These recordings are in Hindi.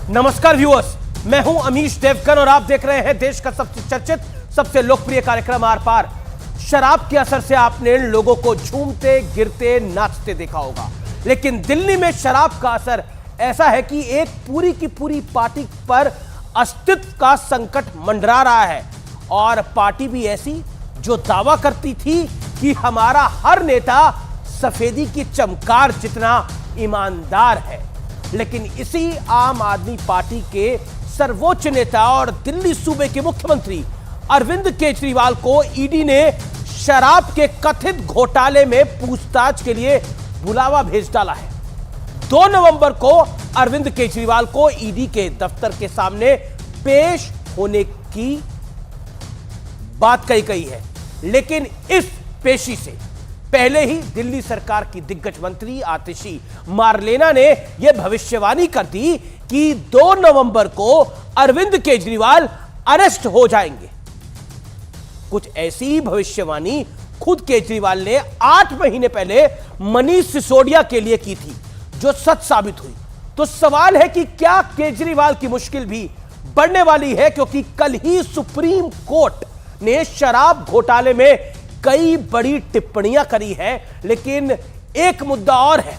नमस्कार व्यूअर्स, मैं हूं अमीश देवगन और आप देख रहे हैं देश का सबसे चर्चित, सबसे लोकप्रिय कार्यक्रम आर पार। शराब के असर से आपने लोगों को झूमते, गिरते, नाचते देखा होगा, लेकिन दिल्ली में शराब का असर ऐसा है कि एक पूरी की पूरी पार्टी पर अस्तित्व का संकट मंडरा रहा है। और पार्टी भी ऐसी जो दावा करती थी कि हमारा हर नेता सफेदी की चमकार जितना ईमानदार है, लेकिन इसी आम आदमी पार्टी के सर्वोच्च नेता और दिल्ली सूबे के मुख्यमंत्री अरविंद केजरीवाल को ईडी ने शराब के कथित घोटाले में पूछताछ के लिए बुलावा भेज डाला है। 2 नवंबर को अरविंद केजरीवाल को ईडी के दफ्तर के सामने पेश होने की बात कही गई है, लेकिन इस पेशी से पहले ही दिल्ली सरकार की दिग्गज मंत्री आतिशी मार्लेना ने यह भविष्यवाणी कर दी कि 2 नवंबर को अरविंद केजरीवाल अरेस्ट हो जाएंगे। कुछ ऐसी ही भविष्यवाणी खुद केजरीवाल ने 8 महीने पहले मनीष सिसोदिया के लिए की थी, जो सच साबित हुई। तो सवाल है कि क्या केजरीवाल की मुश्किल भी बढ़ने वाली है, क्योंकि कल ही सुप्रीम कोर्ट ने शराब घोटाले में कई बड़ी टिप्पणियां करी है। लेकिन एक मुद्दा और है,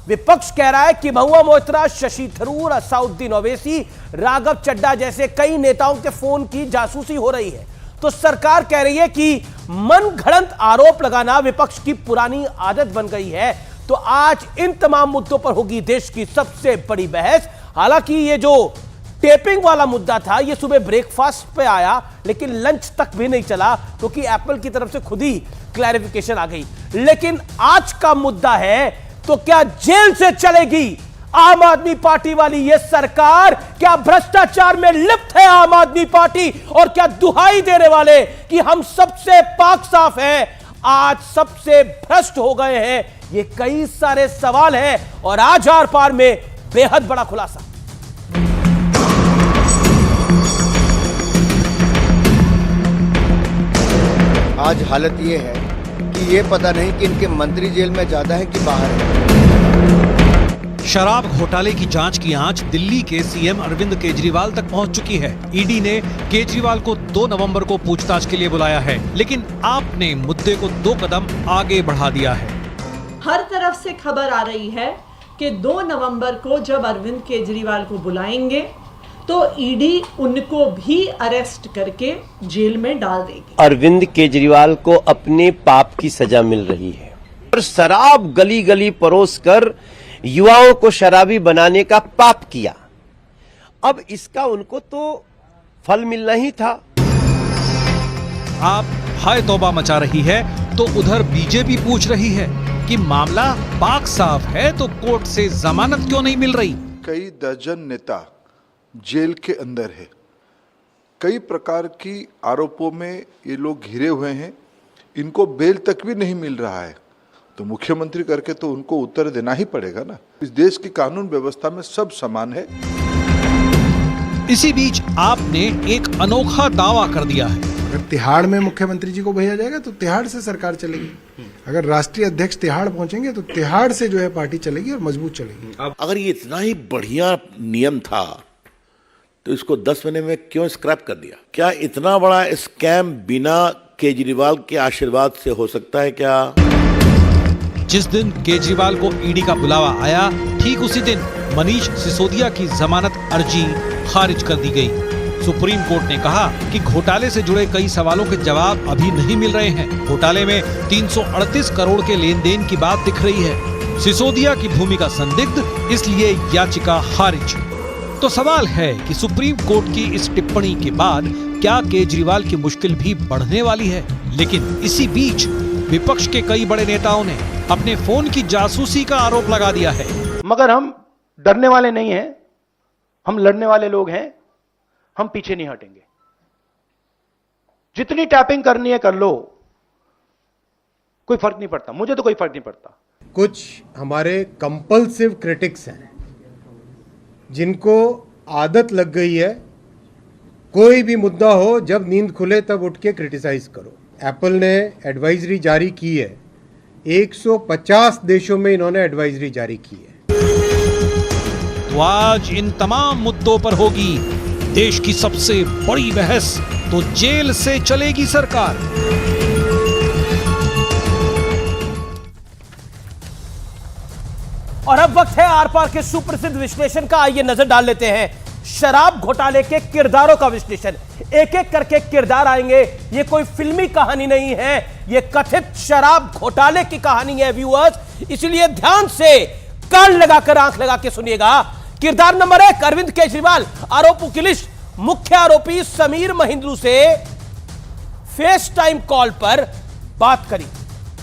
विपक्ष कह रहा है कि महुआ मोइत्रा, शशि थरूर, असाउद्दीन ओवैसी, राघव चड्ढा जैसे कई नेताओं के फोन की जासूसी हो रही है। तो सरकार कह रही है कि मन घड़ंत आरोप लगाना विपक्ष की पुरानी आदत बन गई है। तो आज इन तमाम मुद्दों पर होगी देश की सबसे बड़ी बहस। हालांकि ये जो टेपिंग वाला मुद्दा था, ये सुबह ब्रेकफास्ट पे आया, लेकिन लंच तक भी नहीं चला, क्योंकि एप्पल की तरफ से खुद ही क्लैरिफिकेशन आ गई। लेकिन आज का मुद्दा है, तो क्या जेल से चलेगी आम आदमी पार्टी वाली ये सरकार? क्या भ्रष्टाचार में लिप्त है आम आदमी पार्टी? और क्या दुहाई देने वाले कि हम सबसे पाक साफ हैं, आज सबसे भ्रष्ट हो गए हैं? ये कई सारे सवाल हैं और आज आर पार में बेहद बड़ा खुलासा। आज हालत ये है कि ये पता नहीं कि इनके मंत्री जेल में ज्यादा है कि बाहर है। शराब घोटाले की जांच की आंच दिल्ली के सीएम अरविंद केजरीवाल तक पहुंच चुकी है। ईडी ने केजरीवाल को 2 नवंबर को पूछताछ के लिए बुलाया है, लेकिन आपने मुद्दे को 2 कदम आगे बढ़ा दिया है। हर तरफ से खबर आ रही है कि 2 नवंबर को जब अरविंद केजरीवाल को बुलाएंगे तो ईडी उनको भी अरेस्ट करके जेल में डाल देगी। अरविंद केजरीवाल को अपने पाप की सजा मिल रही है और शराब गली गली परोस कर युवाओं को शराबी बनाने का पाप किया। अब इसका उनको तो फल मिलना ही था। आप हाय तौबा मचा रही है तो उधर बीजेपी पूछ रही है कि मामला पाक साफ है तो कोर्ट से जमानत क्यों नहीं मिल रही? कई दर्जन नेता जेल के अंदर है, कई प्रकार की आरोपों में ये लोग घिरे हुए हैं, इनको बेल तक भी नहीं मिल रहा है। तो मुख्यमंत्री करके तो उनको उत्तर देना ही पड़ेगा ना। इस देश की कानून व्यवस्था में सब समान है। इसी बीच आपने एक अनोखा दावा कर दिया है। अगर तिहाड़ में मुख्यमंत्री जी को भेजा जाएगा तो तिहाड़ से सरकार चलेगी। अगर राष्ट्रीय अध्यक्ष तिहाड़ पहुंचेंगे तो तिहाड़ से जो है पार्टी चलेगी और मजबूत चलेगी। अगर ये इतना ही बढ़िया नियम था तो इसको 10 महीने में क्यों स्क्रैप कर दिया? क्या इतना बड़ा स्कैम बिना केजरीवाल के आशीर्वाद से हो सकता है क्या? जिस दिन केजरीवाल को ईडी का बुलावा आया, ठीक उसी दिन मनीष सिसोदिया की जमानत अर्जी खारिज कर दी गई। सुप्रीम कोर्ट ने कहा कि घोटाले से जुड़े कई सवालों के जवाब अभी नहीं मिल रहे हैं। घोटाले में 338 करोड़ के लेन देन की बात दिख रही है। सिसोदिया की भूमिका संदिग्ध, इसलिए याचिका खारिज। तो सवाल है कि सुप्रीम कोर्ट की इस टिप्पणी के बाद क्या केजरीवाल की मुश्किल भी बढ़ने वाली है? लेकिन इसी बीच विपक्ष के कई बड़े नेताओं ने अपने फोन की जासूसी का आरोप लगा दिया है। मगर हम डरने वाले नहीं हैं, हम लड़ने वाले लोग हैं, हम पीछे नहीं हटेंगे। जितनी टैपिंग करनी है कर लो, कोई फर्क नहीं पड़ता, मुझे तो कोई फर्क नहीं पड़ता। कुछ हमारे कंपल्सिव क्रिटिक्स हैं जिनको आदत लग गई है कोई भी मुद्दा हो, जब नींद खुले तब उठ के क्रिटिसाइज करो। एप्पल ने एडवाइजरी जारी की है, 150 देशों में इन्होंने एडवाइजरी जारी की है। तो आज इन तमाम मुद्दों पर होगी देश की सबसे बड़ी बहस। तो जेल से चलेगी सरकार। और अब वक्त है आर पार के सुप्रसिद्ध विश्लेषण का। आइए नजर डाल लेते हैं शराब घोटाले के किरदारों का विश्लेषण। एक एक करके किरदार आएंगे। ये कोई फिल्मी कहानी नहीं है, ये कथित शराब घोटाले की कहानी है व्यूअर्स, इसलिए ध्यान से कान लगाकर आंख लगा के सुनिएगा। किरदार नंबर 1, अरविंद केजरीवाल। आरोपों की लिस्ट। मुख्य आरोपी समीर महिंद्रू से फेस टाइम कॉल पर बात करी।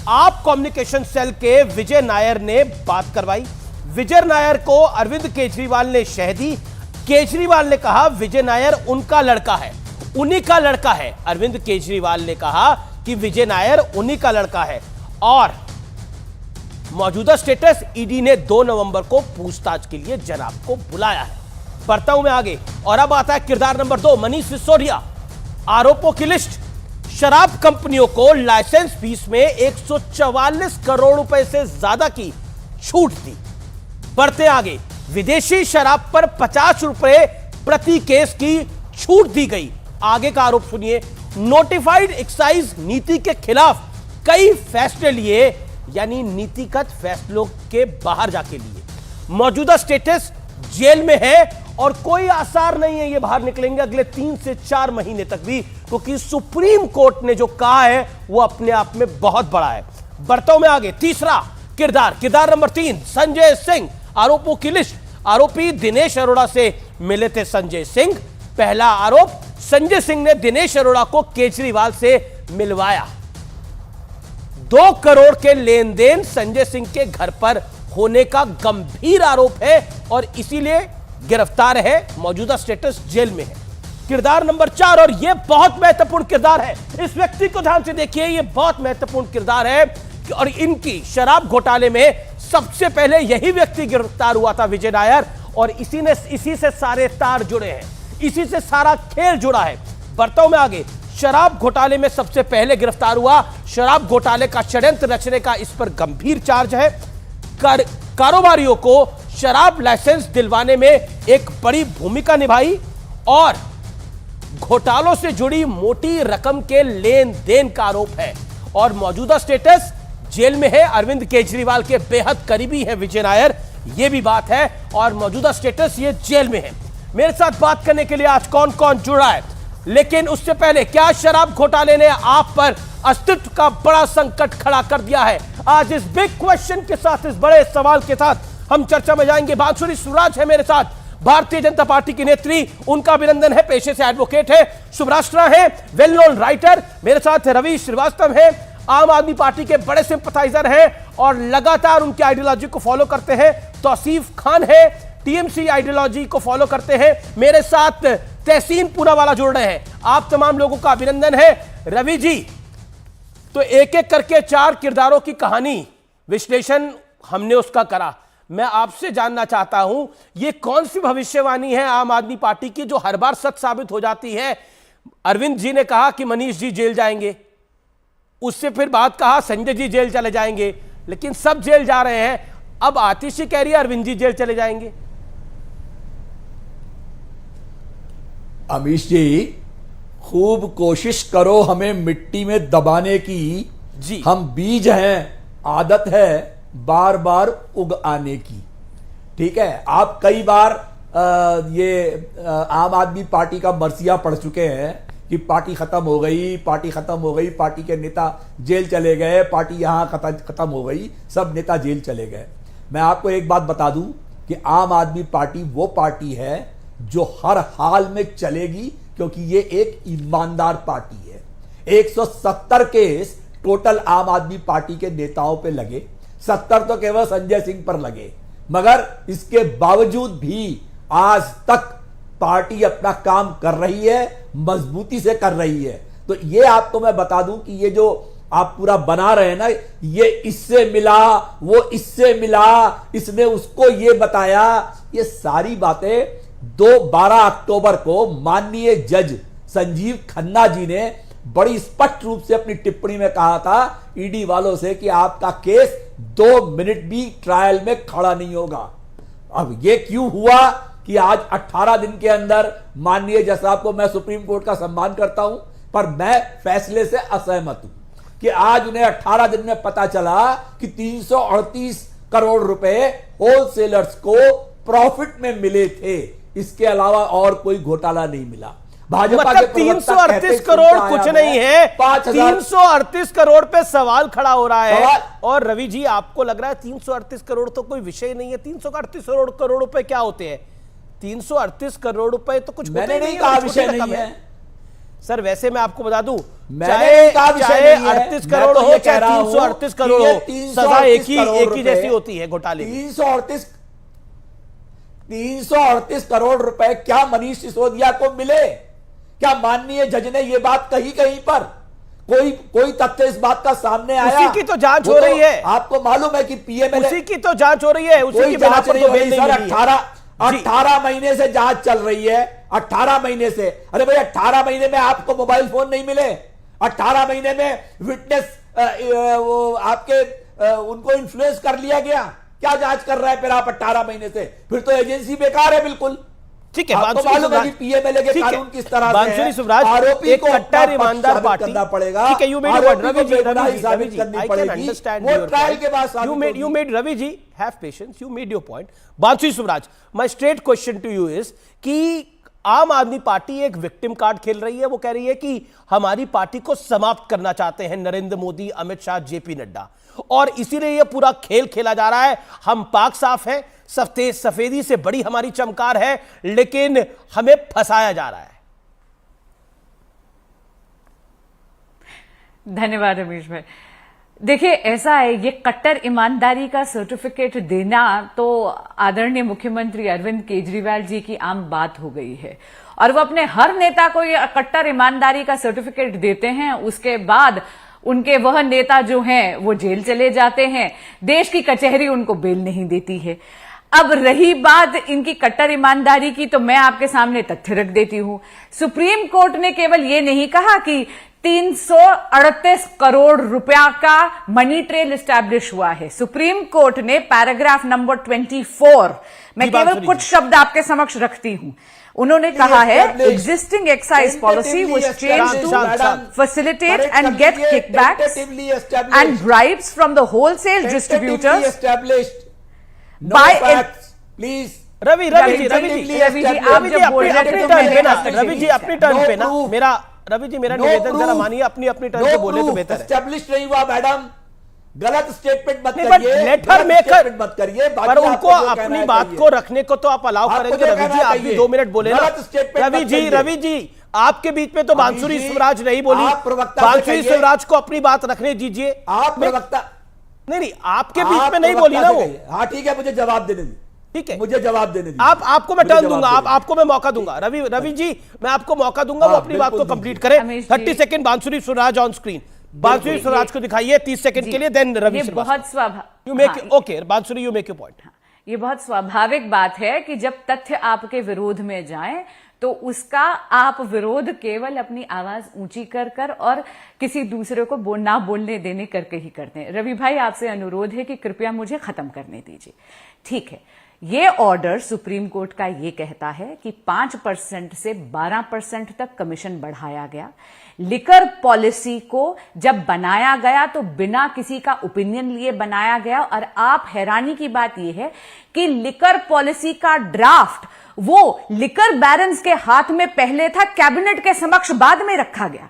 आप कम्युनिकेशन सेल के विजय नायर ने बात करवाई। विजय नायर को अरविंद केजरीवाल ने शह दी। केजरीवाल ने कहा विजय नायर उनका लड़का है, उन्हीं का लड़का है। अरविंद केजरीवाल ने कहा कि विजय नायर उन्हीं का लड़का है। और मौजूदा स्टेटस, ईडी ने 2 नवंबर को पूछताछ के लिए जनाब को बुलाया है। बढ़ता हूं मैं आगे। और अब आता है किरदार नंबर 2, मनीष सिसोदिया। आरोपों की लिस्ट। शराब कंपनियों को लाइसेंस फीस में 144 करोड़ रुपए से ज्यादा की छूट दी। बढ़ते आगे। विदेशी शराब पर 50 रुपए प्रति केस की छूट दी गई। आगे का आरोप सुनिए। नोटिफाइड एक्साइज नीति के खिलाफ कई फैसले लिए, यानी नीतिगत फैसलों के बाहर जाके लिए। मौजूदा स्टेटस, जेल में है और कोई आसार नहीं है ये बाहर निकलेंगे अगले 3 से 4 महीने तक भी, क्योंकि सुप्रीम कोर्ट ने जो कहा है वो अपने आप में बहुत बड़ा है। बढ़ता हूं मैं आगे। तीसरा किरदार, किरदार नंबर 3, संजय सिंह। आरोपों की लिस्ट। आरोपी दिनेश अरोड़ा से मिले थे संजय सिंह। पहला आरोप, संजय सिंह ने दिनेश अरोड़ा को केजरीवाल से मिलवाया। 2 करोड़ के लेन देन संजय सिंह के घर पर होने का गंभीर आरोप है और इसीलिए गिरफ्तार है। मौजूदा स्टेटस, जेल में है। किरदार नंबर 4, और यह बहुत महत्वपूर्ण किरदार है। इस व्यक्ति को ध्यान से देखिए, यह बहुत महत्वपूर्ण किरदार है और इनकी शराब घोटाले में सबसे पहले यही व्यक्ति गिरफ्तार हुआ था, विजय नायर, और इसी से सारे तार जुड़े हैं, इसी से सारा खेल जुड़ा है। बढ़ता हूं मैं आगे। शराब घोटाले में सबसे पहले गिरफ्तार हुआ। शराब घोटाले का षड्यंत्र रचने का इस पर गंभीर चार्ज है। कारोबारियों को शराब लाइसेंस दिलवाने में एक बड़ी भूमिका निभाई और घोटालों से जुड़ी मोटी रकम के लेन देन का आरोप है। और मौजूदा स्टेटस, जेल में है। अरविंद केजरीवाल के बेहद करीबी है विजय नायर, यह भी बात है। और मौजूदा स्टेटस, ये जेल में है। मेरे साथ बात करने के लिए आज कौन कौन जुड़ा है, लेकिन उससे पहले, क्या शराब घोटाले ने आप पर अस्तित्व का बड़ा संकट खड़ा कर दिया है? आज इस बिग क्वेश्चन के साथ, इस बड़े सवाल के साथ हम चर्चा में जाएंगे। बांसुरी सुराज है मेरे साथ, भारतीय जनता पार्टी की नेत्री, उनका अभिनंदन है, पेशे से एडवोकेट है। सुभ्राष्ट्रा है, वेल नोन राइटर। मेरे साथ रवि श्रीवास्तव है, आम आदमी पार्टी के बड़े सिंपथाइजर हैं और लगातार उनकी आइडियोलॉजी को फॉलो करते हैं। तौसीफ खान है, टीएमसी आइडियोलॉजी को फॉलो करते हैं। मेरे साथ तहसीन पूनावाला जुड़ रहे हैं। आप तमाम लोगों का अभिनंदन है। रवि जी, तो एक एक करके 4 किरदारों की कहानी विश्लेषण हमने उसका करा। मैं आपसे जानना चाहता हूं, ये कौन सी भविष्यवाणी है आम आदमी पार्टी की जो हर बार सच साबित हो जाती है? अरविंद जी ने कहा कि मनीष जी जेल जाएंगे, उससे फिर बात कहा संजय जी जेल चले जाएंगे, लेकिन सब जेल जा रहे हैं। अब आतिशी कह रही है अरविंद जी जेल चले जाएंगे। अमीश जी, खूब कोशिश करो हमें मिट्टी में दबाने की जी। हम बीज हैं, आदत है बार बार उग आने की। ठीक है, आप कई बार आम आदमी पार्टी का मरसिया पढ़ चुके हैं कि पार्टी खत्म हो गई, पार्टी खत्म हो गई, पार्टी के नेता जेल चले गए, पार्टी यहां खत्म हो गई, सब नेता जेल चले गए। मैं आपको एक बात बता दूं कि आम आदमी पार्टी वो पार्टी है जो हर हाल में चलेगी, क्योंकि ये एक ईमानदार पार्टी है। 170 केस टोटल आम आदमी पार्टी के नेताओं पे लगे, 70 तो केवल संजय सिंह पर लगे, मगर इसके बावजूद भी आज तक पार्टी अपना काम कर रही है, मजबूती से कर रही है। तो ये आपको मैं बता दूं कि ये जो आप पूरा बना रहे हैं ना, ये इससे मिला, वो इससे मिला, इसने उसको ये बताया, ये सारी बातें 12 अक्टूबर को माननीय जज संजीव खन्ना जी ने बड़ी स्पष्ट रूप से अपनी टिप्पणी में कहा था ईडी वालों से कि आपका केस 2 मिनट भी ट्रायल में खड़ा नहीं होगा। अब ये क्यों हुआ कि आज 18 दिन के अंदर माननीय जज साहब को, मैं सुप्रीम कोर्ट का सम्मान करता हूं, पर मैं फैसले से असहमत हूं कि आज उन्हें 18 दिन में पता चला कि 338 करोड़ रुपए होलसेलर्स को प्रॉफिट में मिले थे, इसके अलावा और कोई घोटाला नहीं मिला। भाजपा मतलब 338 करोड़ कुछ नहीं है, 338 करोड़ पे सवाल खड़ा हो रहा है। और रवि जी, आपको लग रहा है 338 करोड़ तो कोई विषय नहीं है? 338 करोड़ रुपए क्या होते हैं? 338 करोड़ रुपए तो कुछ मैंने नहीं कहा विषय नहीं है सर। वैसे मैं आपको बता दूं, चाहे 38 करोड़ हो चाहे 338 करोड़ हो, सजा एक ही जैसी होती है घोटाले की। 338 करोड़ रुपए क्या मनीष सिसोदिया को मिले? क्या माननीय जज ने यह बात कही कहीं पर? कोई तथ्य इस बात का सामने आया? उसी की तो जांच हो रही है। आपको मालूम है कि पीएमएलए, उसी की तो जांच हो रही है, उसी की बिना पर तो बेल नहीं मिली है। 18 महीने से जांच चल रही है, 18 महीने से। अरे भाई 18 महीने में आपको मोबाइल फोन नहीं मिले? 18 महीने में विटनेस वो आपके उनको इन्फ्लुएंस कर लिया गया? क्या जांच कर रहा है फिर आप 18 महीने से? फिर तो एजेंसी बेकार है बिल्कुल। ठीक है, आपको मालूम है कि पीएमएलए के कानून किस तरह से बांसुरी सुभराज आरोपी एक को कट्टर ईमानदार पार्टी करना पड़ेगा। ठीक है, you made Ravi ji, I can understand वो your ट्रायल point. के बाद You made Ravi ji, have patience, you made your point. बांसुरी सुभराज, my straight question to you is कि आम आदमी पार्टी एक विक्टिम कार्ड खेल रही है। वो कह रही है कि हमारी पार्टी को समाप्त करना चाहते हैं नरेंद्र मोदी, अमित शाह, जेपी नड्डा, और इसीलिए यह पूरा खेल खेला जा रहा है। हम पाक साफ हैं, सफेदी से बड़ी हमारी चमकार है, लेकिन हमें फंसाया जा रहा है। धन्यवाद रमेश भाई। देखिए, ऐसा है, ये कट्टर ईमानदारी का सर्टिफिकेट देना तो आदरणीय मुख्यमंत्री अरविंद केजरीवाल जी की आम बात हो गई है, और वो अपने हर नेता को ये कट्टर ईमानदारी का सर्टिफिकेट देते हैं। उसके बाद उनके वह नेता जो हैं वो जेल चले जाते हैं, देश की कचहरी उनको बेल नहीं देती है। अब रही बात इनकी कट्टर ईमानदारी की, तो मैं आपके सामने तथ्य रख देती हूं। सुप्रीम कोर्ट ने केवल ये नहीं कहा कि 338 करोड़ रुपया का मनी ट्रेल एस्टैब्लिश हुआ है। सुप्रीम कोर्ट ने पैराग्राफ नंबर 24, मैं केवल कुछ शब्द आपके समक्ष रखती हूं, उन्होंने कहा है, existing excise policy was changed to facilitate and get kickbacks and bribes from the wholesale distributors by please. Ravi ji आप जब बोल रहे थे रवि जी अपनी टर्न पे ना, मेरा निवेदन जरा मानिए, अपनी टर्न पे बोले तो बेहतर है। एस्टैब्लिश नहीं हुआ मैडम, गलत स्टेटमेंट मत करिए, लेटर मेकर मत करिए, पर उनको अपनी बात को रखने को तो आप अलाउ करेंगे। रवि जी, आप भी 2 मिनट बोले ना। रवि जी आपके बीच में तो बांसुरी सुभराज नहीं बोली, बांसुरी सुभराज को अपनी बात रखने दीजिए। आप प्रवक्ता नहीं, आपके बीच में नहीं बोली ना वो। हाँ ठीक है, मुझे जवाब देने दी, ठीक है, मुझे जवाब देने दी। आपको मैं टर्न दूंगा, आपको मैं मौका दूंगा। रवि जी, मैं आपको मौका दूंगा, वो अपनी बात को कंप्लीट करें। 30 सेकंड बांसुरी सुभराज ऑन स्क्रीन। बांसुरी सुभराज को दिखाइए 30 सेकंड के लिए, देन रवि। बहुत स्वाभाविक, यू मेक ओके बांसुरी, यू मेक योर पॉइंट। ये बहुत स्वाभाविक बात है कि जब तथ्य आपके विरोध में जाएं तो उसका आप विरोध केवल अपनी आवाज ऊंची कर और किसी दूसरे को ना बोलने देने करके ही करते हैं। रवि भाई, आपसे अनुरोध है कि कृपया मुझे खत्म करने दीजिए। ठीक है, ये ऑर्डर सुप्रीम कोर्ट का ये कहता है कि 5% से 12% तक कमीशन बढ़ाया गया। लिकर पॉलिसी को जब बनाया गया तो बिना किसी का ओपिनियन लिए बनाया गया, और आप हैरानी की बात यह है कि लिकर पॉलिसी का ड्राफ्ट वो लिकर बैरन्स के हाथ में पहले था, कैबिनेट के समक्ष बाद में रखा गया।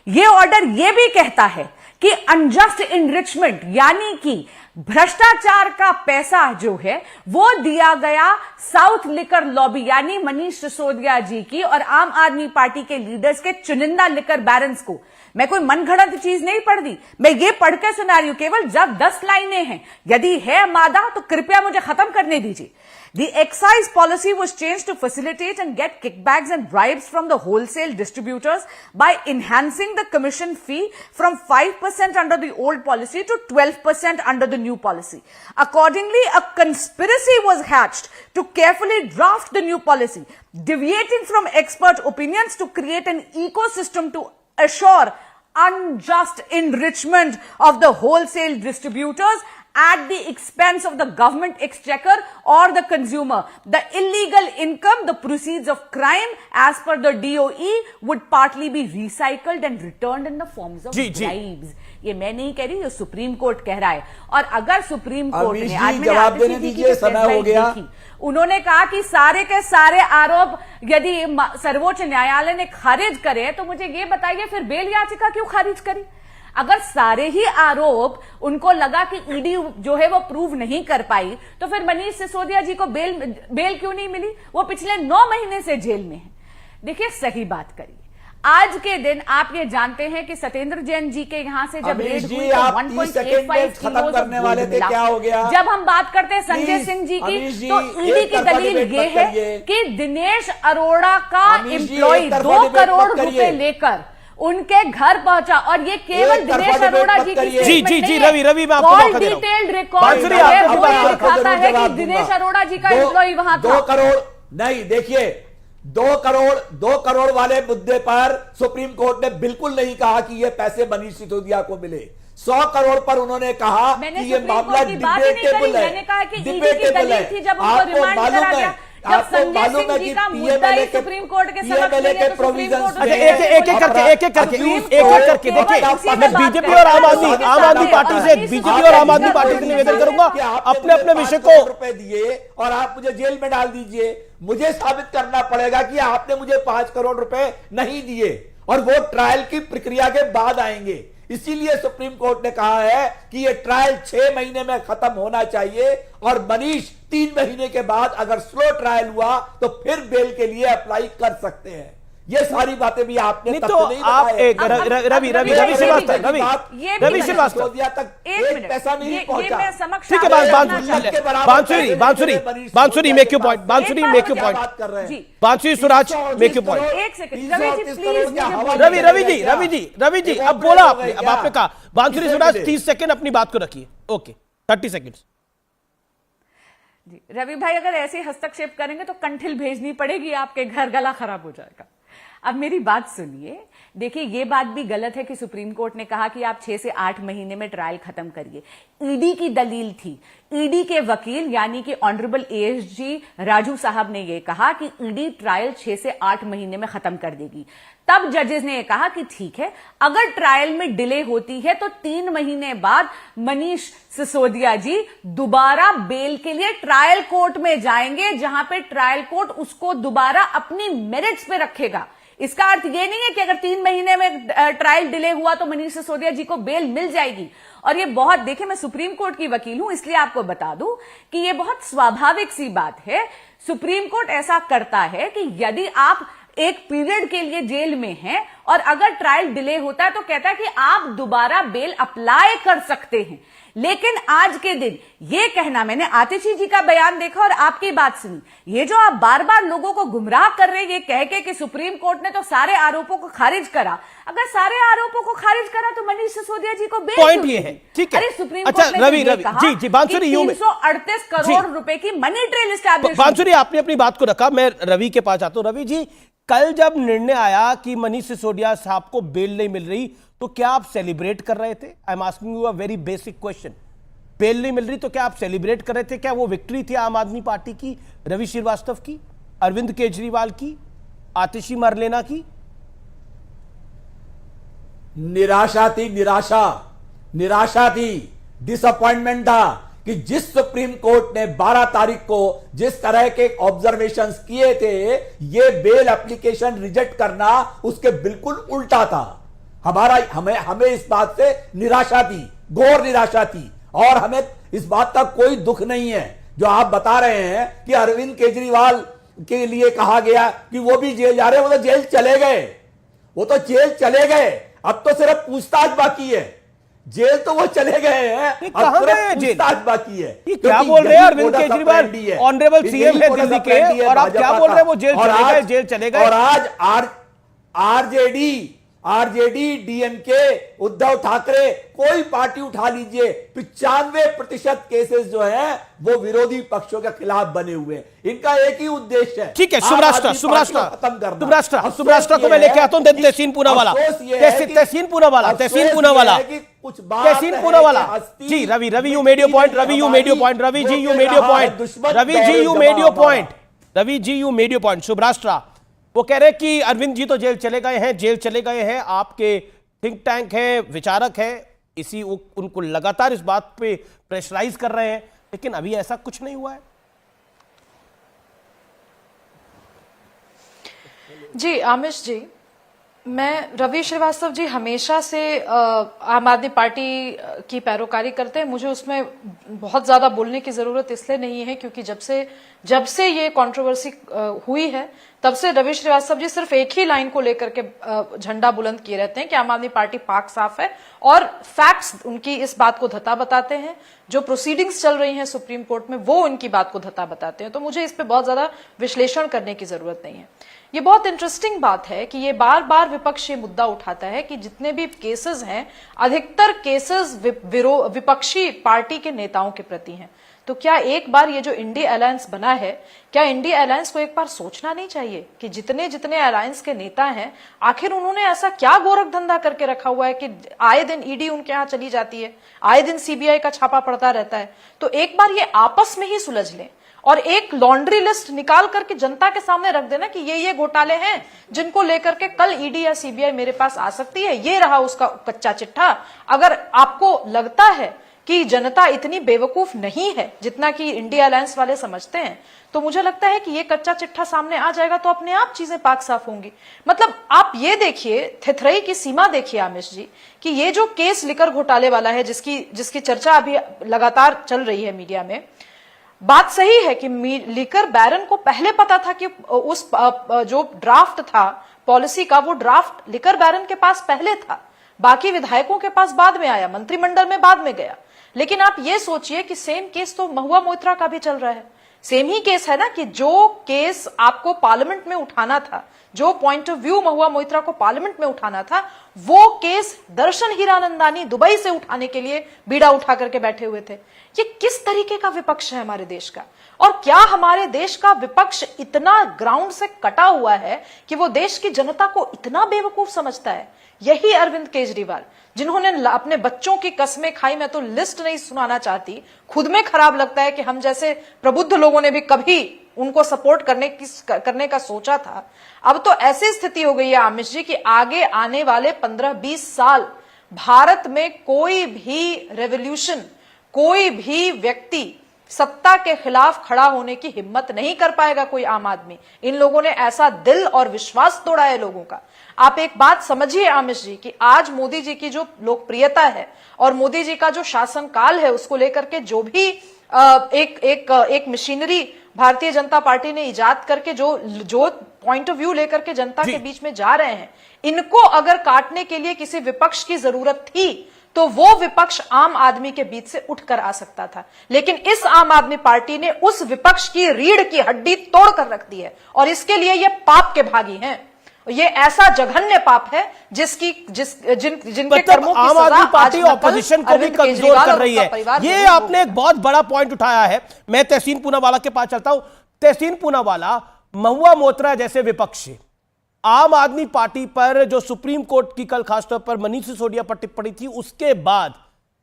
यह ऑर्डर यह भी कहता है कि अनजस्ट इनरिचमेंट यानी कि भ्रष्टाचार का पैसा जो है वो दिया गया साउथ लिकर लॉबी यानी मनीष सिसोदिया जी की और आम आदमी पार्टी के लीडर्स के चुनिंदा लिकर बैरन्स को। मैं कोई मनगढ़ंत चीज नहीं पढ़ दी, मैं ये पढ़ के सुना रही हूं, केवल जब 10 लाइनें हैं। यदि है मादा तो कृपया मुझे खत्म करने दीजिए। The excise policy was changed to facilitate and get kickbacks and bribes from the wholesale distributors by enhancing the commission fee from 5% under the old policy to 12% under the new policy. Accordingly, a conspiracy was hatched to carefully draft the new policy, deviating from expert opinions to create an ecosystem to assure unjust enrichment of the wholesale distributors at the expense of the government exchequer or the consumer. The illegal income, the proceeds of crime, as per the DOE, would partly be recycled and returned in the forms of bribes. ये मैं नहीं कह रही, ये सुप्रीम कोर्ट कह रहा है। और अगर सुप्रीम कोर्ट ने, आज मैंने आतिशी जी की समय हो गया, उन्होंने कहा कि सारे के सारे आरोप यदि सर्वोच्च न्यायालय ने खारिज करे, तो मुझे ये बताइए फिर बेल याचिका क्यों खारिज करी? अगर सारे ही आरोप उनको लगा कि ईडी जो है वो प्रूव नहीं कर पाई, तो फिर मनीष सिसोदिया जी को बेल क्यों नहीं मिली? वो पिछले 9 महीने से जेल में है। देखिए, सही बात करिए। आज के दिन आप ये जानते हैं कि सत्येंद्र जैन जी के यहाँ से जब रेड हुई तो 1.85 किलो करने वाले थे, क्या हो गया? जब हम बात करते हैं संजय सिंह जी की, तो ईडी की दलील ये है कि दिनेश अरोड़ा का एम्प्लॉय 2 करोड़ रुपए लेकर उनके घर पहुंचा, और ये केवल दिनेश अरोड़ा जी की जी रवि मैं आपको मौका दे रहा हूं। डिटेल्ड रिकॉर्ड दिखाता है कि दिनेश अरोड़ा जी का एम्प्लॉय वहां था। 2 करोड़ नहीं, देखिए 2 करोड़ वाले मुद्दे पर सुप्रीम कोर्ट ने बिल्कुल नहीं कहा कि ये पैसे मनीष सिसोदिया को मिले। 100 करोड़ पर उन्होंने कहा कि ये मामला डिबेटेबल है। मैंने कहा कि ईडी की दलील थी जब उनको रिमांड करा गया, जब संजय सिंह जी का मुद्दा ही सुप्रीम कोर्ट के समक्ष नहीं है, तो सुप्रीम कोर्ट एक एक करके देखिए, मैं बीजेपी और आम आदमी पार्टी से निवेदन करूंगा, अपने विषय को रुपए दिए और आप मुझे जेल में डाल दीजिए। मुझे साबित करना पड़ेगा कि आपने मुझे 5 करोड़ रुपए नहीं दिए, और वो ट्रायल की प्रक्रिया के बाद आएंगे। इसीलिए सुप्रीम कोर्ट ने कहा है कि ये ट्रायल 6 महीने में खत्म होना चाहिए, और मनीष 3 महीने के बाद अगर स्लो ट्रायल हुआ तो फिर बेल के लिए अप्लाई कर सकते हैं। ये सारी बातें भी आपने नहीं, तो आप एक रवि श्रीवास्तव तक एक पैसा नहीं पहुंचा। ठीक है, बांसुरी मेक योर पॉइंट, बांसुरी स्वराज मेक योर पॉइंट। एक सेकंड रवि जी अब बोला आपने, अब आपने कहा बांसुरी स्वराज 30 सेकंड अपनी बात को रखिए। Okay, 30 seconds. रवि भाई, अगर ऐसे हस्तक्षेप करेंगे तो कंठिल भेजनी पड़ेगी आपके घर, गला खराब हो जाएगा। अब मेरी बात सुनिए, देखिए ये बात भी गलत है कि सुप्रीम कोर्ट ने कहा कि आप 6 से 8 महीने में ट्रायल खत्म करिए। ईडी की दलील थी, ईडी के वकील यानी कि ऑनरेबल एएसजी राजू साहब ने यह कहा कि ईडी ट्रायल 6 से 8 महीने में खत्म कर देगी। तब जजेस ने कहा कि ठीक है, अगर ट्रायल में डिले होती है तो 3 महीने बाद मनीष सिसोदिया जी दोबारा बेल के लिए ट्रायल कोर्ट में जाएंगे, जहां पे ट्रायल कोर्ट उसको दोबारा अपनी मेरिट्स पे रखेगा। इसका अर्थ यह नहीं है कि अगर 3 महीने में ट्रायल डिले हुआ तो मनीष सिसोदिया जी को बेल मिल जाएगी। और ये बहुत, देखिए मैं सुप्रीम कोर्ट की वकील हूं, इसलिए आपको बता दूं कि ये बहुत स्वाभाविक सी बात है। सुप्रीम कोर्ट ऐसा करता है कि यदि आप एक पीरियड के लिए जेल में हैं और अगर ट्रायल डिले होता है तो कहता है कि आप दोबारा बेल अप्लाई कर सकते हैं। लेकिन आज के दिन ये कहना, मैंने आतिशी जी का बयान देखा और आपकी बात सुनी, ये जो आप बार बार लोगों को गुमराह कर रहे हैं ये कह के कि सुप्रीम कोर्ट ने तो सारे आरोपों को खारिज करा। अगर सारे आरोपों को खारिज करा तो मनीष सिसोदिया जी को बेल पॉइंट ये है, ठीक है। अरे सुप्रीम अच्छा, कोर्ट ने जी बांसुरी 338 करोड़ रुपए की मनी ट्रेल एस्टैब्लिश। बांसुरी, आपने अपनी बात को रखा, मैं रवि के पास आता हूं। रवि जी, कल जब निर्णय आया कि मनीष सिसोदिया साहब को बेल नहीं मिल रही, तो क्या आप सेलिब्रेट कर रहे थे? I am asking you a very basic question. Bail नहीं मिल रही तो क्या आप सेलिब्रेट कर रहे थे? क्या वो विक्ट्री थी आम आदमी पार्टी की, रवि श्रीवास्तव की, अरविंद केजरीवाल की, आतिशी मरलेना की? निराशा थी, निराशा थी, डिसअपॉइंटमेंट था कि जिस सुप्रीम कोर्ट ने 12 तारीख को जिस तरह के ऑब्जर्वेशंस किए थे, ये बेल एप्लीकेशन रिजेक्ट करना उसके बिल्कुल उल्टा था। हमें इस बात से निराशा थी, घोर निराशा थी, और हमें इस बात का कोई दुख नहीं है जो आप बता रहे हैं कि अरविंद केजरीवाल के लिए कहा गया कि वो भी जेल जा रहे हैं। वो तो जेल चले गए, अब तो सिर्फ पूछताछ बाकी है। जेल तो वो चले गए हैं, अब सिर्फ पूछताछ बाकी है। क्या बोल रहे हैं अरविंद केजरीवाल, ऑनरेबल सीएम है दिल्ली के, और आप क्या बोल रहे हैं वो जेल चले गए। और आज आरजेडी, डीएमके, उद्धव ठाकरे, कोई पार्टी उठा लीजिए, 95% केसेस जो हैं वो विरोधी पक्षों के खिलाफ बने हुए हैं। इनका एक ही उद्देश्य है, ठीक है, सुब्राष्ट्र को मैं लेके आता हूं। तहसीन पूनावाला कुछ बात तहसीन है पूनावाला कि हस्ती जी, Ravi you made your point, Ravi you made your point, Ravi ji you made your point, Ravi ji you made your point, Ravi ji you made your point. Shubhrashtra वो कह रहे कि अरविंद जी तो जेल चले गए हैं, जेल चले गए हैं, आपके थिंक टैंक हैं, विचारक हैं, इसी उनको लगातार इस बात पे प्रेशराइज कर रहे हैं, लेकिन अभी ऐसा कुछ नहीं हुआ है। जी आमिश जी, मैं रवि श्रीवास्तव जी हमेशा से आम आदमी पार्टी की पैरोकारी करते हैं। मुझे उसमें बहुत ज्यादा बोलने की जरूरत इसलिए नहीं है क्योंकि जब से ये कंट्रोवर्सी हुई है तब से रवि श्रीवास्तव जी सिर्फ एक ही लाइन को लेकर के झंडा बुलंद किए रहते हैं कि आम आदमी पार्टी पाक साफ है, और फैक्ट्स उनकी इस बात को धता बताते हैं। जो प्रोसीडिंग्स चल रही हैं सुप्रीम कोर्ट में वो उनकी बात को धता बताते हैं, तो मुझे इस पे बहुत ज्यादा विश्लेषण करने की जरूरत नहीं है। ये बहुत इंटरेस्टिंग बात है कि ये बार बार विपक्ष ये मुद्दा उठाता है कि जितने भी केसेस हैं अधिकतर केसेस विपक्षी पार्टी के नेताओं के प्रति हैं। तो क्या एक बार ये जो इंडिया अलायंस बना है, क्या इंडिया अलायंस को एक बार सोचना नहीं चाहिए कि जितने जितने अलायंस के नेता हैं आखिर उन्होंने ऐसा क्या गोरख धंधा करके रखा हुआ है कि आए दिन ईडी उनके यहां चली जाती है, आए दिन सीबीआई का छापा पड़ता रहता है। तो एक बार ये आपस में ही सुलझ लें और एक लॉन्ड्री लिस्ट निकाल करके जनता के सामने रख देना कि ये घोटाले हैं जिनको लेकर के कल ईडी या सीबीआई मेरे पास आ सकती है, ये रहा उसका कच्चा चिट्ठा। अगर आपको लगता है कि जनता इतनी बेवकूफ नहीं है जितना कि इंडिया अलायंस वाले समझते हैं, तो मुझे लगता है कि ये कच्चा चिट्ठा सामने आ जाएगा तो अपने आप चीजें पाक साफ होंगी। मतलब आप ये देखिए, थेथरई की सीमा देखिए आमिश जी, कि ये जो केस लिकर घोटाले वाला है जिसकी चर्चा अभी लगातार चल रही है मीडिया में, बात सही है कि लिकर बैरन को पहले पता था कि उस जो ड्राफ्ट था पॉलिसी का, वो ड्राफ्ट लिकर बैरन के पास पहले था, बाकी विधायकों के पास बाद में आया, मंत्रिमंडल में बाद में गया। लेकिन आप ये सोचिए कि सेम केस तो महुआ मोइत्रा का भी चल रहा है, सेम ही केस है ना, कि जो केस आपको पार्लियामेंट में उठाना था, जो point of view Mahua Moitra को पार्लियामेंट में उठाना था, वो केस दर्शन हीरानंदानी दुबई से उठाने के लिए बीड़ा उठा करके बैठे हुए थे। ये किस तरीके का विपक्ष है हमारे देश का? और क्या हमारे देश का विपक्ष इतना ग्राउंड से कटा हुआ है कि वो देश की जनता को इतना बेवकूफ समझता है? यही अरविंद केजरीवाल, जिन्होंने अपने बच्चों की कस्में खाई, मैं तो लिस्ट नहीं सुनाना चाहती, खुद में खराब लगता है कि हम जैसे प्रबुद्ध लोगों ने भी कभी उनको सपोर्ट करने का सोचा था। अब तो ऐसी स्थिति हो गई है आमिश जी कि आगे आने वाले 15-20 साल भारत में कोई भी रेवोल्यूशन, कोई भी व्यक्ति सत्ता के खिलाफ खड़ा होने की हिम्मत नहीं कर पाएगा, कोई आम आदमी। इन लोगों ने ऐसा दिल और विश्वास तोड़ा है लोगों का। आप एक बात समझिए आमिश जी कि आज मोदी जी की जो लोकप्रियता है और मोदी जी का जो शासनकाल है, उसको लेकर के जो भी एक मशीनरी भारतीय जनता पार्टी ने इजाद करके जो पॉइंट ऑफ व्यू लेकर के जनता के बीच में जा रहे हैं, इनको अगर काटने के लिए किसी विपक्ष की जरूरत थी तो वो विपक्ष आम आदमी के बीच से उठकर आ सकता था। लेकिन इस आम आदमी पार्टी ने उस विपक्ष की रीढ़ की हड्डी तोड़कर रख दी है और इसके लिए ये पाप के भागी हैं। ये ऐसा जघन्य पाप है जिनके कर्मों की आम आदमी पार्टी ऑपोजिशन को भी कमजोर कर रही है। ये आपने एक बहुत बड़ा पॉइंट उठाया है। मैं तहसीन पूनावाला के पास चलता हूं। तहसीन पूनावाला, महुआ मोइत्रा जैसे विपक्ष आम आदमी पार्टी पर जो सुप्रीम कोर्ट की कल खासतौर पर मनीष सिसोदिया पर टिप्पणी थी, उसके बाद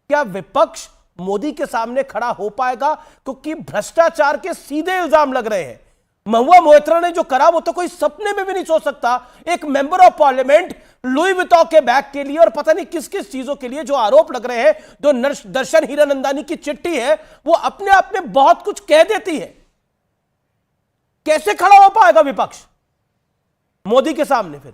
क्या विपक्ष मोदी के सामने खड़ा हो पाएगा? क्योंकि भ्रष्टाचार के सीधे इल्जाम लग रहे हैं। महुआ मोइत्रा ने जो करा वो तो कोई सपने में भी नहीं सोच सकता। एक मेंबर ऑफ पार्लियामेंट लुई विटॉ के बैग के लिए और पता नहीं किस किस चीजों के लिए जो आरोप लग रहे हैं, जो दर्शन हीरानंदानी की चिट्ठी है, वो अपने आप में बहुत कुछ कह देती है। कैसे खड़ा हो पाएगा विपक्ष मोदी के सामने? फिर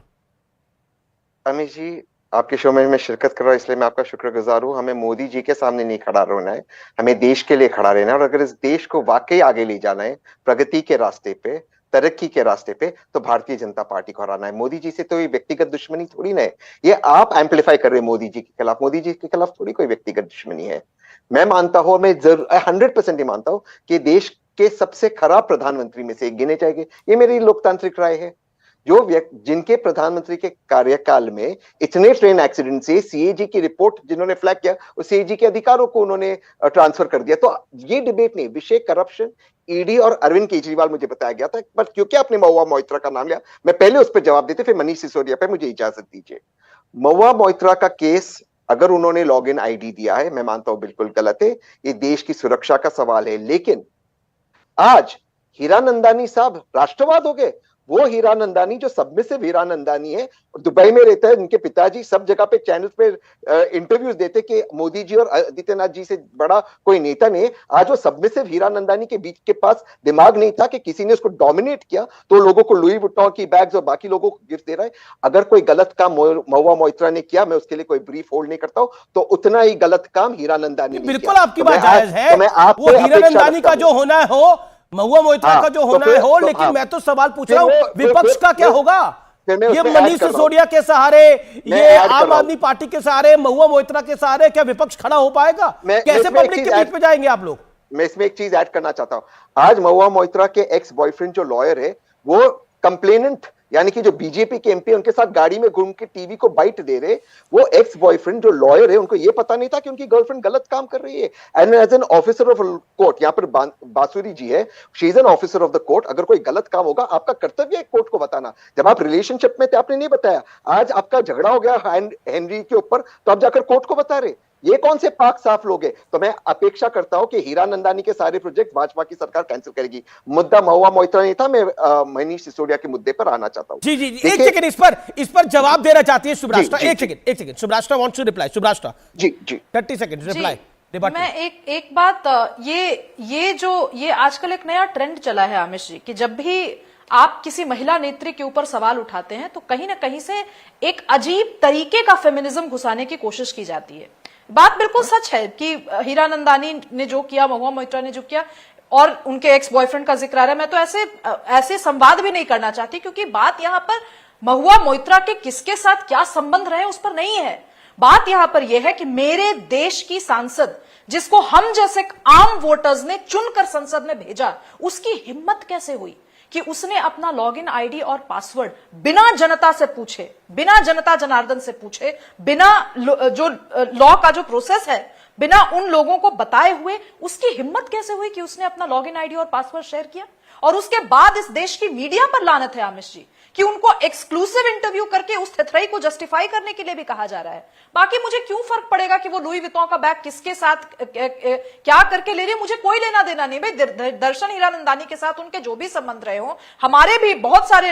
अमित जी, आपके शो में मैं शिरकत कर रहा हूं, इसलिए मैं आपका शुक्रगुजार हूं। हमें मोदी जी के सामने नहीं खड़ा रहना है, हमें देश के लिए खड़ा रहना है। और अगर इस देश को वाकई आगे ले जाना है प्रगति के रास्ते पे, तरक्की के रास्ते पे, तो भारतीय जनता पार्टी को हराना है। मोदी जी से तो ये व्यक्तिगत दुश्मनी थोड़ी ना है, ये आप एम्पलीफाई कर रहे हैं मोदी जी के खिलाफ। मोदी जी के खिलाफ थोड़ी कोई व्यक्तिगत दुश्मनी है। मैं मानता हूं, मैं 100% ही मानता हूं कि देश के सबसे खराब प्रधानमंत्री में से एक गिने जाएंगे। ये मेरी लोकतांत्रिक राय है। जिनके प्रधानमंत्री के कार्यकाल में इतने ट्रेन एक्सीडेंट से सीएजी की रिपोर्ट जिन्होंने फ्लैग किया, उस सीएजी के अधिकारों को उन्होंने ट्रांसफर कर दिया। तो ये डिबेट नहीं, विषय करप्शन, ईडी और अरविंद केजरीवाल मुझे बताया गया था। बट क्योंकि आपने महुआ मोइत्रा का नाम लिया, मैं पहले उस पर जवाब देते, फिर मनीष सिसोदिया पे मुझे इजाजत दीजिए। महुआ मोइत्रा का केस अगर उन्होंने लॉगिन आईडी दिया है, मैं मानता हूं बिल्कुल गलत है, ये देश की सुरक्षा का सवाल है। लेकिन आज हीरानंदानी साहब राष्ट्रवाद हो गए। वो हीरानंदानी जो सबमिसिव हीरानंदानी है, दुबई में रहता है, उनके पिताजी सब जगह पे चैनल्स पे इंटरव्यूज देते कि मोदी जी और आदित्यनाथ जी से बड़ा कोई नेता नहीं है। आज वो सबमिसिव हीरानंदानी के बीच के पास दिमाग नहीं था कि किसी ने उसको डोमिनेट किया तो लोगों को लुई वुइटन की बैग्स और बाकी लोगों को गिफ्ट दे रहा है। अगर कोई गलत काम महुआ मोइत्रा ने किया, मैं उसके लिए कोई ब्रीफ होल्ड नहीं करता हूं, तो उतना ही गलत काम हीरानंदानी ने बिल्कुल किया। आपकी बात जायज है। वो हीरानंदानी का जो होना है हो, महुआ मोइत्रा का जो होना है हो, लेकिन मैं तो सवाल पूछ रहा हूं विपक्ष का क्या होगा? ये मनीष सिसोदिया के सहारे, ये आम आदमी पार्टी के सहारे, महुआ मोइत्रा के सहारे क्या विपक्ष खड़ा हो पाएगा? कैसे पब्लिक के बीच में जाएंगे आप लोग? मैं इसमें एक चीज ऐड करना चाहता हूं। आज महुआ मोइत्रा के एक्स बॉयफ्रेंड जो लॉयर है, वो कंप्लेनेंट यानी कि जो बीजेपी के एमपी उनके साथ गाड़ी में घूम के टीवी को बाइट दे रहे, वो एक्स बॉयफ्रेंड जो लॉयर है, उनको ये पता नहीं था कि उनकी गर्लफ्रेंड गलत काम कर रही है। And as an officer of court, यहाँ पर बांसुरी जी है, she is an officer of the court. अगर कोई गलत काम होगा, आपका कर्तव्य है कोर्ट को बताना। जब आप रिलेशनशिप में थे, आपने नहीं बताया। आज आपका झगड़ा हो गया हेनरी के ऊपर, तो आप जाकर कोर्ट को बता रहे। ये कौन से पाक साफ लोग हैं? तो मैं अपेक्षा करता हूं कि हीरानंदानी के सारे प्रोजेक्ट भाजपा की सरकार कैंसिल करेगी। मुद्दा महुआ मोइत्रा नहीं था। मैं मनीष सिसोदिया के मुद्दे पर आना चाहता हूं। जी जी जी, एक सेकंड, इस पर जवाब देना चाहती है सुब्राष्ट्रा। एक second, Subhrashtra wants to reply. Subhrashtra ji ji, 30 second reply. मैं एक बात, ये आजकल एक नया ट्रेंड चला है आमिश जी, कि जब भी आप किसी महिला नेत्री के ऊपर सवाल उठाते हैं तो कहीं ना कहीं से एक अजीब तरीके का फेमिनिज्म घुसाने की कोशिश की जाती है। बात बिल्कुल सच है कि हीरानंदानी ने जो किया, महुआ मोइत्रा ने जो किया, और उनके एक्स बॉयफ्रेंड का जिक्र आ रहा है। मैं तो ऐसे संवाद भी नहीं करना चाहती, क्योंकि बात यहां पर महुआ मोइत्रा के किसके साथ क्या संबंध रहे उस पर नहीं है। बात यहां पर यह है कि मेरे देश की सांसद, जिसको हम जैसे आम वोटर्स ने चुनकर संसद में भेजा, उसकी हिम्मत कैसे हुई कि उसने अपना लॉगिन आईडी और पासवर्ड बिना जनता से पूछे, बिना जनता जनार्दन से पूछे, बिना जो लॉ का जो प्रोसेस है, बिना उन लोगों को बताए हुए, उसकी हिम्मत कैसे हुई कि उसने अपना लॉगिन आईडी और पासवर्ड शेयर किया? और उसके बाद इस देश की मीडिया पर लानत है आमिश जी, कि उनको एक्सक्लूसिव इंटरव्यू करके उस थ्रेट को जस्टिफाई करने के लिए भी कहा जा रहा है। बाकी मुझे क्यों फर्क पड़ेगा कि वो लुई विटॉन का बैग किसके साथ क्या करके ले रही है? मुझे कोई लेना देना नहीं भाई। दर्शन हीरानंदानी के साथ उनके जो भी संबंध रहे हो, हमारे भी बहुत सारे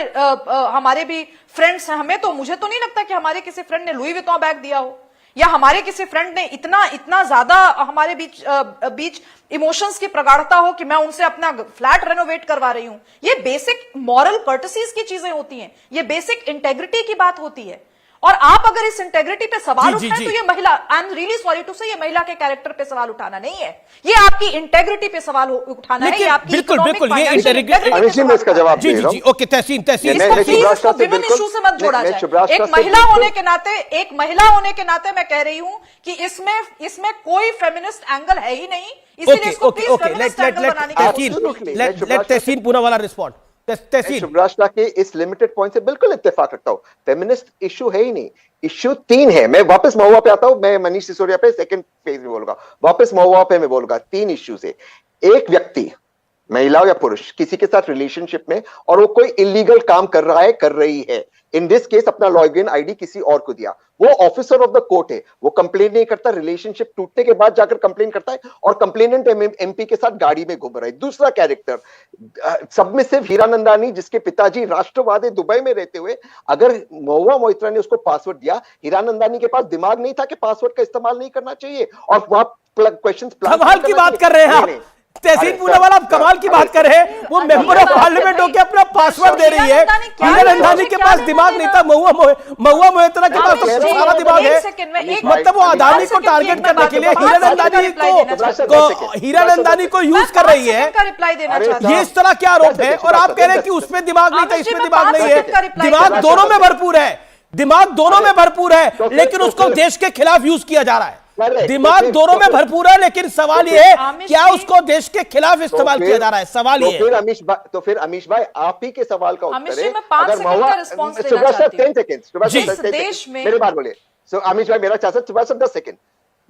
हमारे भी फ्रेंड्स हैं। मुझे तो नहीं लगता कि हमारे किसी फ्रेंड ने लुई विटॉन बैग दिया हो, या हमारे किसी फ्रेंड ने इतना ज्यादा हमारे बीच इमोशंस की प्रगाढ़ता हो कि मैं उनसे अपना फ्लैट रेनोवेट करवा रही हूं। ये बेसिक मॉरल कर्टसीज की चीजें होती हैं, ये बेसिक इंटेग्रिटी की बात होती है। और आप अगर इस इंटेग्रिटी पे सवाल उठाएं तो ये महिला, I am really sorry to say, ये महिला के कैरेक्टर पे सवाल उठाना नहीं है, ये आपकी इंटेग्रिटी पे सवाल उठाना है। ये आपकी बिल्कुल ये इंटेग्रिटी में इसका जवाब जी जी जी, ओके तहसीन इसको विमेन इशू से मत जोड़ा जाए। एक महिला होने के नाते मैं कह रही हूं कि इसमें कोई फेमिनिस्ट एंगल है ही नहीं, इसीलिए इसको प्लीज फेमिनिस्ट एंगल बनाने की लेट तहसीन पूना वाला रिस्पॉन्ड। सुब्राष्ट्रा के इस लिमिटेड पॉइंट से बिल्कुल इत्तेफाक रखता हूं। फेमिनिस्ट इशू है ही नहीं, इशू 3 है। मैं वापस महुआ पे आता हूं, मैं मनीष सिसोदिया पे सेकंड फेज में बोलूंगा, वापस महुआ पे मैं बोलूंगा। 3 इश्यूज है। एक व्यक्ति, महिला या पुरुष, किसी के साथ रिलेशनशिप में और वो कोई इलीगल काम कर रहा है, कर रही है, इन दिस केस अपना लॉगिन आईडी किसी और को दिया, वो ऑफिसर ऑफ द कोर्ट है, वो कंप्लेन नहीं करता, रिलेशनशिप टूटने के बाद जाकर कंप्लेन करता है, और कंप्लेनेंट एमपी के साथ गाड़ी में घूम रहा है। दूसरा कैरेक्टर सबमिसिव हीरानंदानी, जिसके पिताजी राष्ट्रवादी, दुबई में रहते हुए, अगर महुआ मोइत्रा ने उसको पासवर्ड दिया, हीरानंदानी के पास दिमाग नहीं था कि पासवर्ड का इस्तेमाल नहीं करना चाहिए, और वहां क्वेश्चन कमाल की बात कर रहे हैं आप तहसीन पूनावाला, आप कमाल की बात कर रहे हैं। वो मेंबर ऑफ पार्लियामेंट होकर अपना पासवर्ड दे रही है। हीरानंदानी के पास दिमाग नहीं था, महुआ मोइत्रा के पास तो सारा दिमाग है। मतलब वो अदानी को टारगेट करने के लिए हीरानंदानी को यूज कर रही है। ये इस तरह क्या आरोप है? और आप कह रहे हैं कि उसमें दिमाग नहीं था, इसमें दिमाग नहीं है। दिमाग दोनों में भरपूर है, दिमाग दोनों में भरपूर है, लेकिन उसको देश के खिलाफ यूज किया जा रहा है। दिमाग दोनों में भरपूर है, लेकिन सवाल ये है क्या उसको देश के खिलाफ इस्तेमाल किया जा रहा है? सवाल ये तो फिर अमीश भाई आप ही के सवाल का उत्तर है। अगर 10 सेकंड मेरी बात बोलिए। अमीश भाई मेरा 10 सेकंड।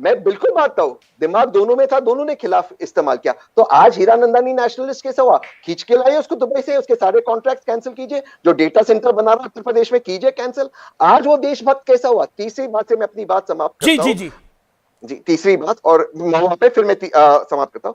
मैं बिल्कुल मानता हूं, दिमाग दोनों में था, दोनों ने खिलाफ इस्तेमाल किया। तो आज हीरानंदानी नेशनलिस्ट कैसा हुआ? खींच के लाइए उसको दुबई से, उसके सारे कॉन्ट्रैक्ट कैंसिल कीजिए, जो डेटा सेंटर बना रहा उत्तर प्रदेश में कीजिए कैंसिल। आज वो देशभक्त कैसा हुआ? तीसरी बात से मैं अपनी बात समाप्त करता हूं। जी, तीसरी बात, और महुआ पे फिर मैं समाप्त करता हूं।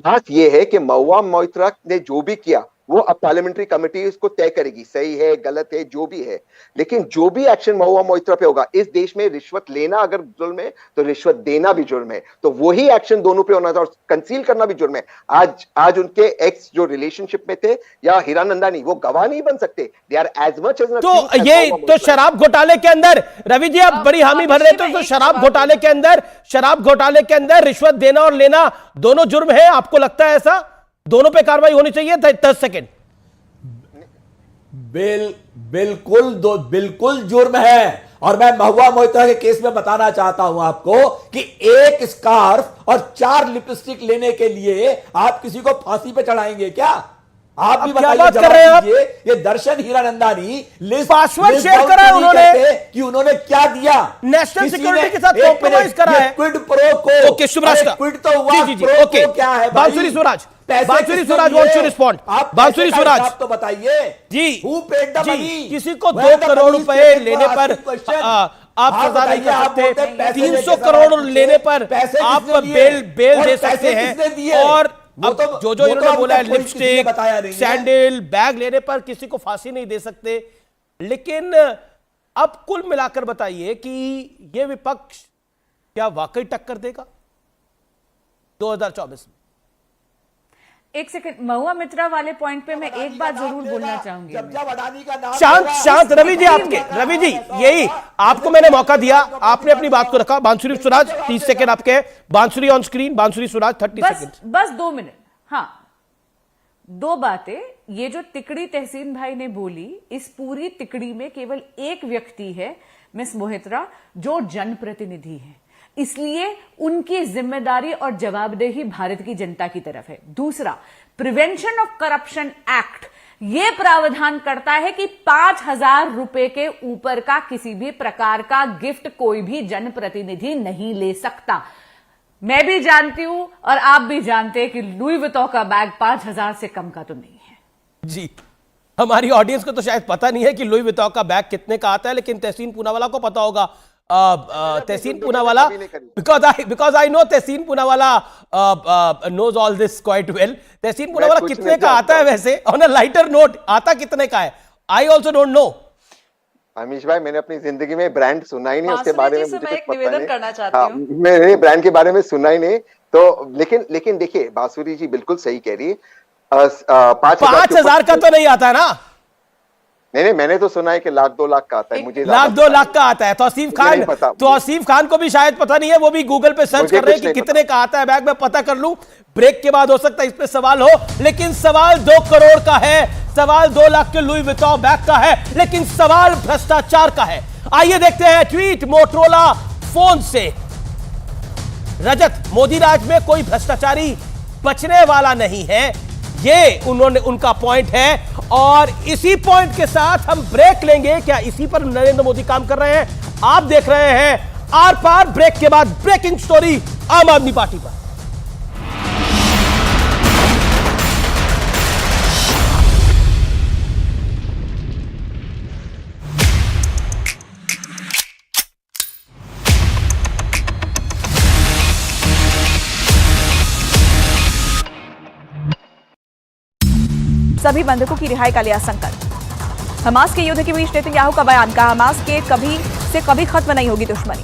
बात यह है कि महुआ मोइत्रा ने जो भी किया वो अब पार्लियामेंट्री कमेटी उसको तय करेगी, सही है गलत है जो भी है, लेकिन जो भी एक्शन महुआ मोइत्रा पे होगा, इस देश में रिश्वत लेना अगर जुर्म है तो रिश्वत देना भी जुर्म है, तो वही एक्शन दोनों पे होना था, और कंसील करना भी जुर्म है। आज उनके एक्स जो रिलेशनशिप में थे या हीरानंदानी, वो गवाह नहीं बन सकते। They are as much as तो ये तो शराब घोटाले के अंदर, रवि जी आप बड़ी हामी भर रहे थे, तो शराब घोटाले के अंदर रिश्वत देना और लेना दोनों जुर्म है, आपको लगता है ऐसा? दोनों पे कार्रवाई होनी चाहिए? 10 सेकंड। बिल्कुल जुर्म है। और मैं महुआ मोइत्रा के केस में बताना चाहता हूं आपको कि एक स्कार्फ और 4 लिपस्टिक लेने के लिए आप किसी को फांसी पे चढ़ाएंगे क्या? आप भी क्या बात कर रहे हैं आप? ये दर्शन हीरानंदानी पासवर्ड शेयर करा है उन्होंने कि उन्होंने क्या दिया, नेशनल सिक्योरिटी के साथ कॉम्प्रोमाइज करा है। क्विड प्रो को, ओके शिवराज का क्विड तो हुआ, जी, प्रो ओके को क्या है? बांसुरी स्वराज वांट्स टू रिस्पॉन्ड। बांसुरी स्वराज आप तो बताइए जी, हु पेड द मनी? किसी को 2 करोड़ रुपए लेने पर आप सजा नहीं कर सकते, 300 करोड़ लेने पर आप बेल दे सकते हैं, और अब जो इन्होंने बोला है लिपस्टिक, सैंडल, बैग लेने पर किसी को फांसी नहीं दे सकते। लेकिन अब कुल मिलाकर बताइए कि यह विपक्ष क्या वाकई टक्कर देगा 2024 में? एक सेकंड, महुआ मित्रा वाले पॉइंट पे मैं एक बात जरूर बोलना चाहूंगी। शांत रवि जी यही आपको मैंने मौका दिया, आपने अपनी बात को रखा। बांसुरी स्वराज 30 सेकंड आपके। बांसुरी ऑन स्क्रीन, बांसुरी स्वराज 30 सेकंड। बस 2 मिनट। हाँ, 2 बातें। ये जो तिकड़ी तहसीन भाई ने बोली, इस पूरी तिकड़ी में केवल एक व्यक्ति है, मिस मोहित्रा, जो जनप्रतिनिधि है, इसलिए उनकी जिम्मेदारी और जवाबदेही भारत की जनता की तरफ है। दूसरा, प्रिवेंशन ऑफ करप्शन एक्ट यह प्रावधान करता है कि 5,000 रुपए के ऊपर का किसी भी प्रकार का गिफ्ट कोई भी जनप्रतिनिधि नहीं ले सकता। मैं भी जानती हूं और आप भी जानते हैं कि लुई विटॉन का बैग 5,000 से कम का तो नहीं है। जी, हमारी ऑडियंस को तो शायद पता नहीं है कि लुई विटॉन का बैग कितने का आता है, लेकिन तहसीन पूनावाला को पता होगा। तहसीन Poonawalla, because I know Tehseen Poonawalla knows all this quite well। तहसीन पूनावाला कितने का आता है वैसे? ऑन अ लाइटर नोट, आता कितने का है? I also don't know। Amish भाई, मैंने अपनी जिंदगी में ब्रांड सुना ही नहीं, उसके बारे में मुझे कुछ पता निवेदन करना चाहती हूं। मैंने ब्रांड के बारे में सुना ही नहीं। तो लेकिन देखिए, बांसुरी जी बिल्कुल सही कह रही है। 5,000 का तो नहीं आता ना? नहीं, मैंने तो सुना है कि 1,00,000-2 लाख का आता है। मुझे 1,00,000-2 लाख का आता है। तो आसिफ खान को भी शायद पता नहीं है, वो भी गूगल पे सर्च कर रहे हैं कि कितने का आता है बैग। में पता कर लूं, ब्रेक के बाद हो सकता है इस पे सवाल हो, लेकिन सवाल 2 करोड़ का है, सवाल 2 लाख के लुई विटॉन बैग का है, लेकिन सवाल भ्रष्टाचार का है। आइए देखते हैं ट्वीट मोटरोला फोन से। रजत, मोदी राज में कोई भ्रष्टाचारी बचने वाला नहीं है, ये उनका पॉइंट है। और इसी पॉइंट के साथ हम ब्रेक लेंगे। क्या इसी पर नरेंद्र मोदी काम कर रहे हैं? आप देख रहे हैं आर पार। ब्रेक के बाद ब्रेकिंग स्टोरी आम आदमी पार्टी पर। सभी बंधकों की रिहाई का लिया संकल्प। हमास के युद्ध के बीच नेतन्याहू का बयान, कहा हमास के कभी खत्म नहीं होगी दुश्मनी।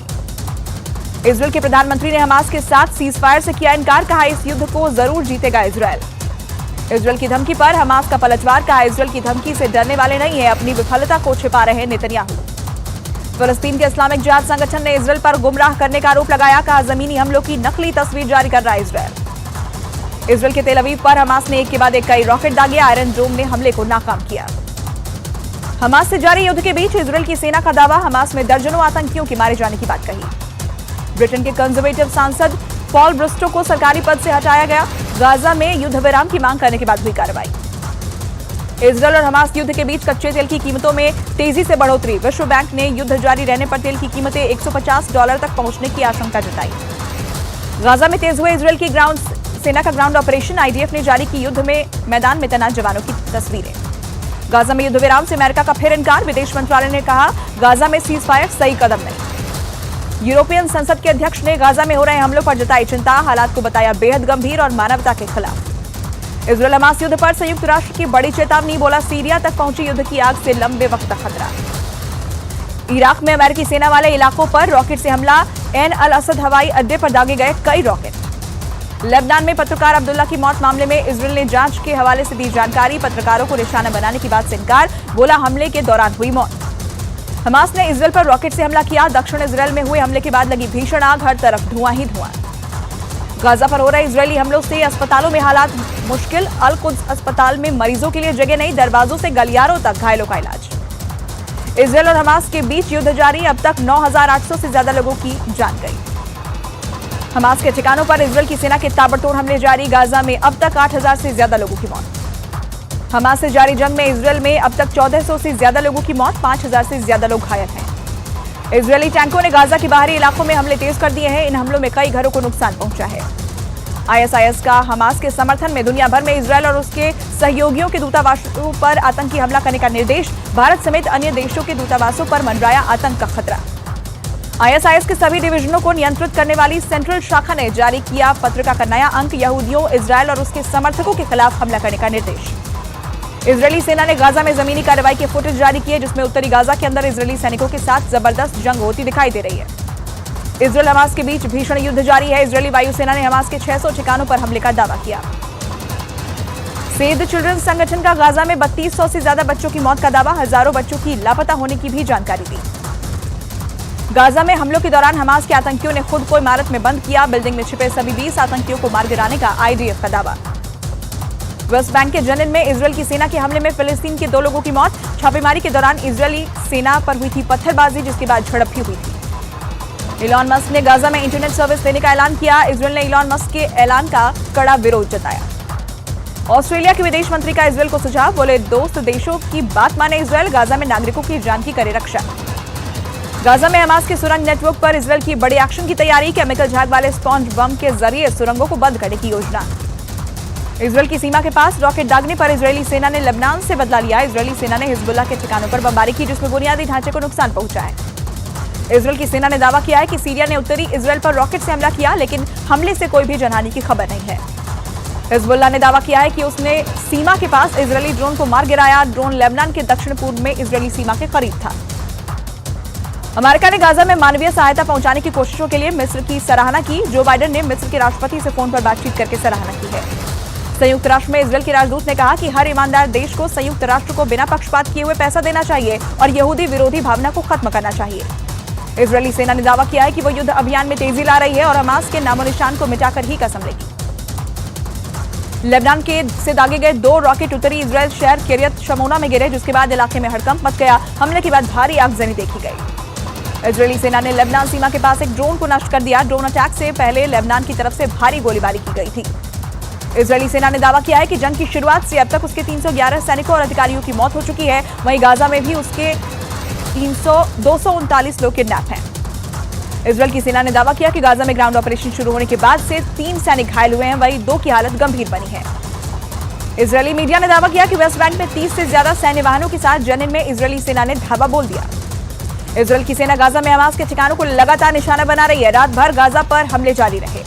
इजरायल के प्रधानमंत्री ने हमास के साथ सीजफायर से किया इनकार, कहा इस युद्ध को जरूर जीतेगा इजरायल। इजरायल की धमकी पर हमास का पलटवार, कहा इजरायल की धमकी से डरने वाले नहीं है, अपनी विफलता को छिपा रहे नेतन्याहू। फिलिस्तीन के इस्लामिक जिहाद संगठन ने इजरायल पर गुमराह करने का आरोप लगाया, कहा जमीनी हमलों की नकली तस्वीर जारी कर रहा है इजरायल। इजरायल के तेल अवीव पर हमास ने एक के बाद एक कई रॉकेट दागे, आयरन डोम ने हमले को नाकाम किया। हमास से जारी युद्ध के बीच इजरायल की सेना का दावा, हमास में दर्जनों आतंकियों के मारे जाने की बात कही। ब्रिटेन के कंजर्वेटिव सांसद पॉल ब्रिस्टो को सरकारी पद से हटाया गया। गाजा में युद्ध विराम की मांग करने के बाद हुई कार्रवाई। इजरायल और हमास युद्ध के बीच कच्चे तेल की कीमतों में तेजी से बढ़ोतरी। विश्व बैंक ने युद्ध जारी रहने पर तेल की कीमतें $150 तक पहुंचने की आशंका जताई। गाजा में तेज हुए इजरायल की सेना का ग्राउंड ऑपरेशन। आईडीएफ ने जारी की युद्ध में मैदान में तैनात जवानों की तस्वीरें। गाजा में युद्ध विराम से अमेरिका का फिर इनकार। विदेश मंत्रालय ने कहा गाजा में सीज फायर सही कदम नहीं। यूरोपियन संसद के अध्यक्ष ने गाजा में हो रहे हमलों पर जताई चिंता। हालात को बताया बेहद गंभीर और मानवता के खिलाफ। इजरायल हमास युद्ध पर संयुक्त राष्ट्र की बड़ी चेतावनी। बोला सीरिया तक पहुंची युद्ध की आग से लंबे वक्त तक खतरा। इराक में अमेरिकी सेना वाले इलाकों पर रॉकेट से हमला। एन अल असद हवाई अड्डे पर दागे गए कई रॉकेट। लेबनान में पत्रकार अब्दुल्ला की मौत मामले में इजरायल ने जांच के हवाले से दी जानकारी। पत्रकारों को निशाना बनाने की बात से इनकार। बोला हमले के दौरान हुई मौत। हमास ने इजरायल पर रॉकेट से हमला किया। दक्षिण इजरायल में हुए हमले के बाद लगी भीषण आग। हर तरफ धुआं ही धुआं। गाजा पर हो रहे इजरायली हमलों से अस्पतालों में हालात मुश्किल। अल कुद्स अस्पताल में मरीजों के लिए जगह नहीं। दरवाजों से गलियारों तक घायलों का इलाज। इजरायल और हमास के बीच युद्ध जारी। अब तक 9,800 से ज्यादा लोगों की जान गई। हमास के ठिकानों पर इजरायल की सेना के ताबड़तोड़ हमले जारी। गाजा में अब तक 8,000 से ज्यादा लोगों की मौत। हमास से जारी जंग में इजरायल में अब तक 1,400 से ज्यादा लोगों की मौत। 5,000 से ज्यादा लोग घायल हैं। इजरायली टैंकों ने गाजा के बाहरी इलाकों में हमले तेज कर दिए हैं। इन हमलों में कई घरों को नुकसान पहुंचा है। आईएसआईएस का हमास के समर्थन में दुनिया भर में इजरायल और उसके सहयोगियों के दूतावासों पर आतंकी हमला करने का निर्देश। भारत समेत अन्य देशों के दूतावासों पर मंडराया आतंक का खतरा। आईएसआईएस के सभी डिवीजनों को नियंत्रित करने वाली सेंट्रल शाखा ने जारी किया पत्रिका का नया अंक। यहूदियों, इजरायल और उसके समर्थकों के खिलाफ हमला करने का निर्देश। इजरायली सेना ने गाजा में जमीनी कार्रवाई के फुटेज जारी किए जिसमें उत्तरी गाजा के अंदर इजरायली सैनिकों के साथ जबरदस्त जंग होती दिखाई दे रही है। इजरायल हमास के बीच भीषण युद्ध जारी है। इजरायली वायुसेना ने हमास के 600 ठिकानों पर हमले का दावा किया। सेव द चिल्ड्रन संगठन का गाजा में 3200 से ज्यादा बच्चों की मौत का दावा। हजारों बच्चों की लापता होने की भी जानकारी दी। गाजा में हमलों के दौरान हमास के आतंकियों ने खुद को इमारत में बंद किया। बिल्डिंग में छिपे सभी 20 आतंकियों को मार गिराने का आईडीएफ का दावा। वेस्ट बैंक के जनिन में इजरायल की सेना के हमले में फिलिस्तीन के 2 लोगों की मौत। छापेमारी के दौरान इजरायली सेना पर हुई थी पत्थरबाजी जिसके बाद झड़प भी हुई थी। इलॉन मस्क ने गाजा में इंटरनेट सर्विस देने का ऐलान किया। इजरायल ने इलॉन मस्क के ऐलान का कड़ा विरोध जताया। ऑस्ट्रेलिया के विदेश मंत्री का इजरायल को सुझाव। बोले दोस्त देशों की बात माने इजरायल। गाजा में नागरिकों की जान की करे रक्षा। गाजा में हमास के सुरंग नेटवर्क पर इजरायल की बड़ी एक्शन की तैयारी। केमिकल झाग वाले स्पॉन्ज बम के जरिए सुरंगों को बंद करने की योजना। इजरायल की सीमा के पास रॉकेट दागने पर इजरायली सेना ने लेबनान से बदला लिया। इजरायली सेना ने हिजबुल्लाह के ठिकानों पर बमबारी की जिसमें बुनियादी ढांचे को नुकसान पहुंचा है। इजरायल की सेना ने दावा किया है कि सीरिया ने उत्तरी इजरायल पर रॉकेट से हमला किया लेकिन हमले से कोई भी जनहानि की खबर नहीं है। हिजबुल्लाह ने दावा किया है कि उसने सीमा के पास इजरायली ड्रोन को मार गिराया। ड्रोन लेबनान के दक्षिण पूर्व में इजरायली सीमा के करीब था। अमेरिका ने गाजा में मानवीय सहायता पहुंचाने की कोशिशों के लिए मिस्र की सराहना की। जो बाइडेन ने मिस्र के राष्ट्रपति से फोन पर बातचीत करके सराहना की है। संयुक्त राष्ट्र में इजरायल के राजदूत ने कहा कि हर ईमानदार देश को संयुक्त राष्ट्र को बिना पक्षपात किए हुए पैसा देना चाहिए और यहूदी विरोधी भावना को खत्म करना चाहिए। इजरायली सेना ने दावा किया है कि वो युद्ध अभियान में तेजी ला रही है और हमास के नामो निशान को मिटाकर ही कसम लेगी। लेबनान के से दागे गए 2 रॉकेट उत्तरी इजरायल शहर किरियत शमोना में गिरे जिसके बाद इलाके में हड़कंप मच गया। हमले के बाद भारी आगजनी देखी गई। इजरायली सेना ने लेबनान सीमा के पास एक ड्रोन को नष्ट कर दिया। ड्रोन अटैक से पहले लेबनान की तरफ से भारी गोलीबारी की गई थी। इजरायली सेना ने दावा किया है कि जंग की शुरुआत से अब तक उसके 311 सैनिकों और अधिकारियों की मौत हो चुकी है। वहीं गाजा में भी उसके 239 लोग किडनैप हैं। इजरायल की सेना ने दावा किया कि गाजा में ग्राउंड ऑपरेशन शुरू होने के बाद से 3 सैनिक घायल हुए हैं। वहीं 2 की हालत गंभीर बनी है। इजरायली मीडिया ने दावा किया कि वेस्ट बैंक में 30 से ज्यादा सैन्य वाहनों के साथ जनिन में इजरायली सेना ने धावा बोल दिया। इजरायल की सेना गाजा में हमास के ठिकानों को लगातार निशाना बना रही है। रात भर गाजा पर हमले जारी रहे।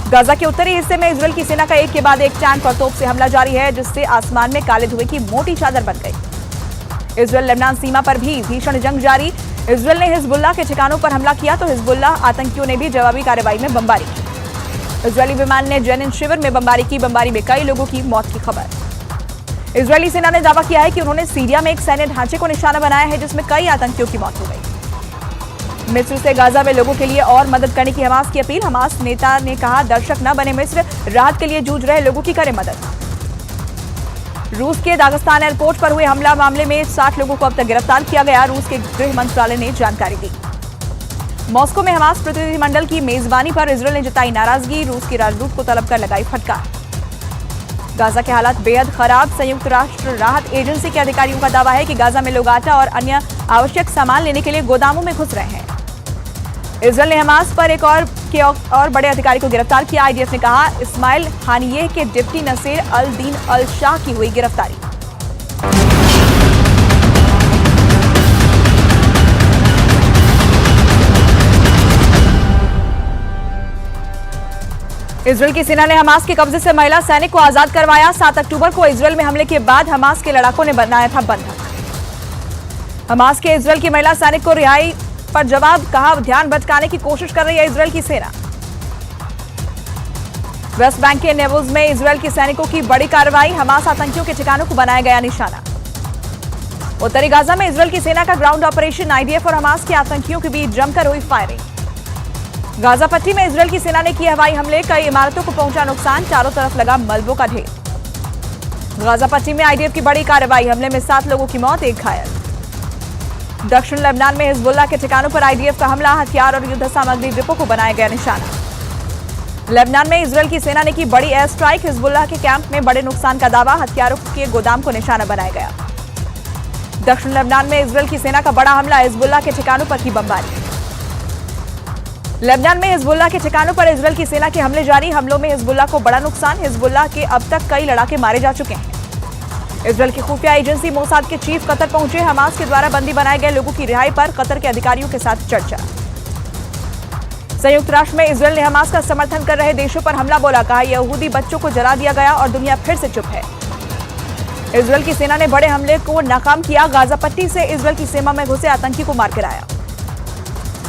गाजा के उत्तरी हिस्से में इजरायल की सेना का एक के बाद एक टैंक और तोप से हमला जारी है जिससे आसमान में काले धुएं की मोटी चादर बन गई। इजरायल लेबनान सीमा पर भी भीषण जंग जारी। इजरायल ने हिजबुल्लाह के ठिकानों पर हमला किया तो हिजबुल्लाह आतंकियों ने भी जवाबी कार्रवाई में बमबारी की। इजरायली विमान ने जेनिन शिविर में बमबारी की। बमबारी में कई लोगों की मौत की खबर। इजरायली सेना ने दावा किया है कि उन्होंने सीरिया में एक सैन्य ढांचे को निशाना बनाया है जिसमें कई आतंकियों की मौत हो गई। मिस्र से गाजा में लोगों के लिए और मदद करने की हमास की अपील। हमास नेता ने कहा दर्शक न बने मिस्र, राहत के लिए जूझ रहे लोगों की करें मदद। रूस के दागस्तान एयरपोर्ट पर हुए हमला मामले में 60 लोगों को अब तक गिरफ्तार किया गया। रूस के गृह मंत्रालय ने जानकारी दी। मॉस्को में हमास प्रतिनिधिमंडल की मेजबानी पर इजरायल ने जताई नाराजगी। रूस के राजदूत को तलब कर लगाई फटकार। गाजा के हालात बेहद खराब। संयुक्त राष्ट्र राहत एजेंसी के अधिकारियों का दावा है कि गाजा में लोग आटा और अन्य आवश्यक सामान लेने के लिए गोदामों में घुस रहे हैं। इजरायल ने हमास पर एक और के और बड़े अधिकारी को गिरफ्तार किया। आईडीएफ ने कहा इस्माइल हानिये के डिप्टी नसीर अल दीन अल शाह की हुई गिरफ्तारी। इजरायल की सेना ने हमास के कब्जे से महिला सैनिक को आजाद करवाया। 7 अक्टूबर को इजरायल में हमले के बाद हमास के लड़ाकों ने बनाया था बंधक। हमास के इजरायल की महिला सैनिक को रिहाई पर जवाब, कहा ध्यान भटकाने की कोशिश कर रही है इजरायल की सेना। वेस्ट बैंक के नेवुज में इजरायल के सैनिकों की बड़ी कार्रवाई, हमास आतंकियों के ठिकानों को बनाया गया निशाना। उत्तरी गाजा में इजरायल की सेना का ग्राउंड ऑपरेशन, आईडीएफ और हमास के आतंकियों के बीच जमकर हुई फायरिंग। गाजा पट्टी में इजरायल की सेना ने किए हवाई हमले, कई इमारतों को पहुंचा नुकसान, चारों तरफ लगा मलबों का ढेर। गाजा पट्टी में आईडीएफ की बड़ी कार्रवाई, हमले में 7 लोगों की मौत, 1 घायल। दक्षिण लेबनान में हिजबुल्लाह के ठिकानों पर आईडीएफ का हमला, हथियार और युद्ध सामग्री डिपो को बनाया गया निशाना। लेबनान में इजरायल की सेना ने की बड़ी एयर स्ट्राइक, हिजबुल्लाह के कैंप में बड़े नुकसान का दावा, हथियारों के गोदाम को निशाना बनाया गया। दक्षिण लेबनान में इजरायल की सेना का बड़ा हमला, हिजबुल्लाह के ठिकानों पर की बमबारी। लेबनान में हिजबुल्लाह के ठिकानों पर इजरायल की सेना के हमले जारी, हमलों में हिजबुल्लाह को बड़ा नुकसान, हिजबुल्लाह के अब तक कई लड़ाके मारे जा चुके हैं। इजरायल की खुफिया एजेंसी मोसाद के चीफ कतर पहुंचे, हमास के द्वारा बंदी बनाए गए लोगों की रिहाई पर कतर के अधिकारियों के साथ चर्चा। संयुक्त राष्ट्र में इजरायल ने हमास का समर्थन कर रहे देशों पर हमला बोला, कहा यहूदी बच्चों को जला दिया गया और दुनिया फिर से चुप है। इजरायल की सेना ने बड़े हमले को नाकाम किया, गाजा पट्टी से इजरायल की सीमा में घुसे आतंकी को मार गिराया।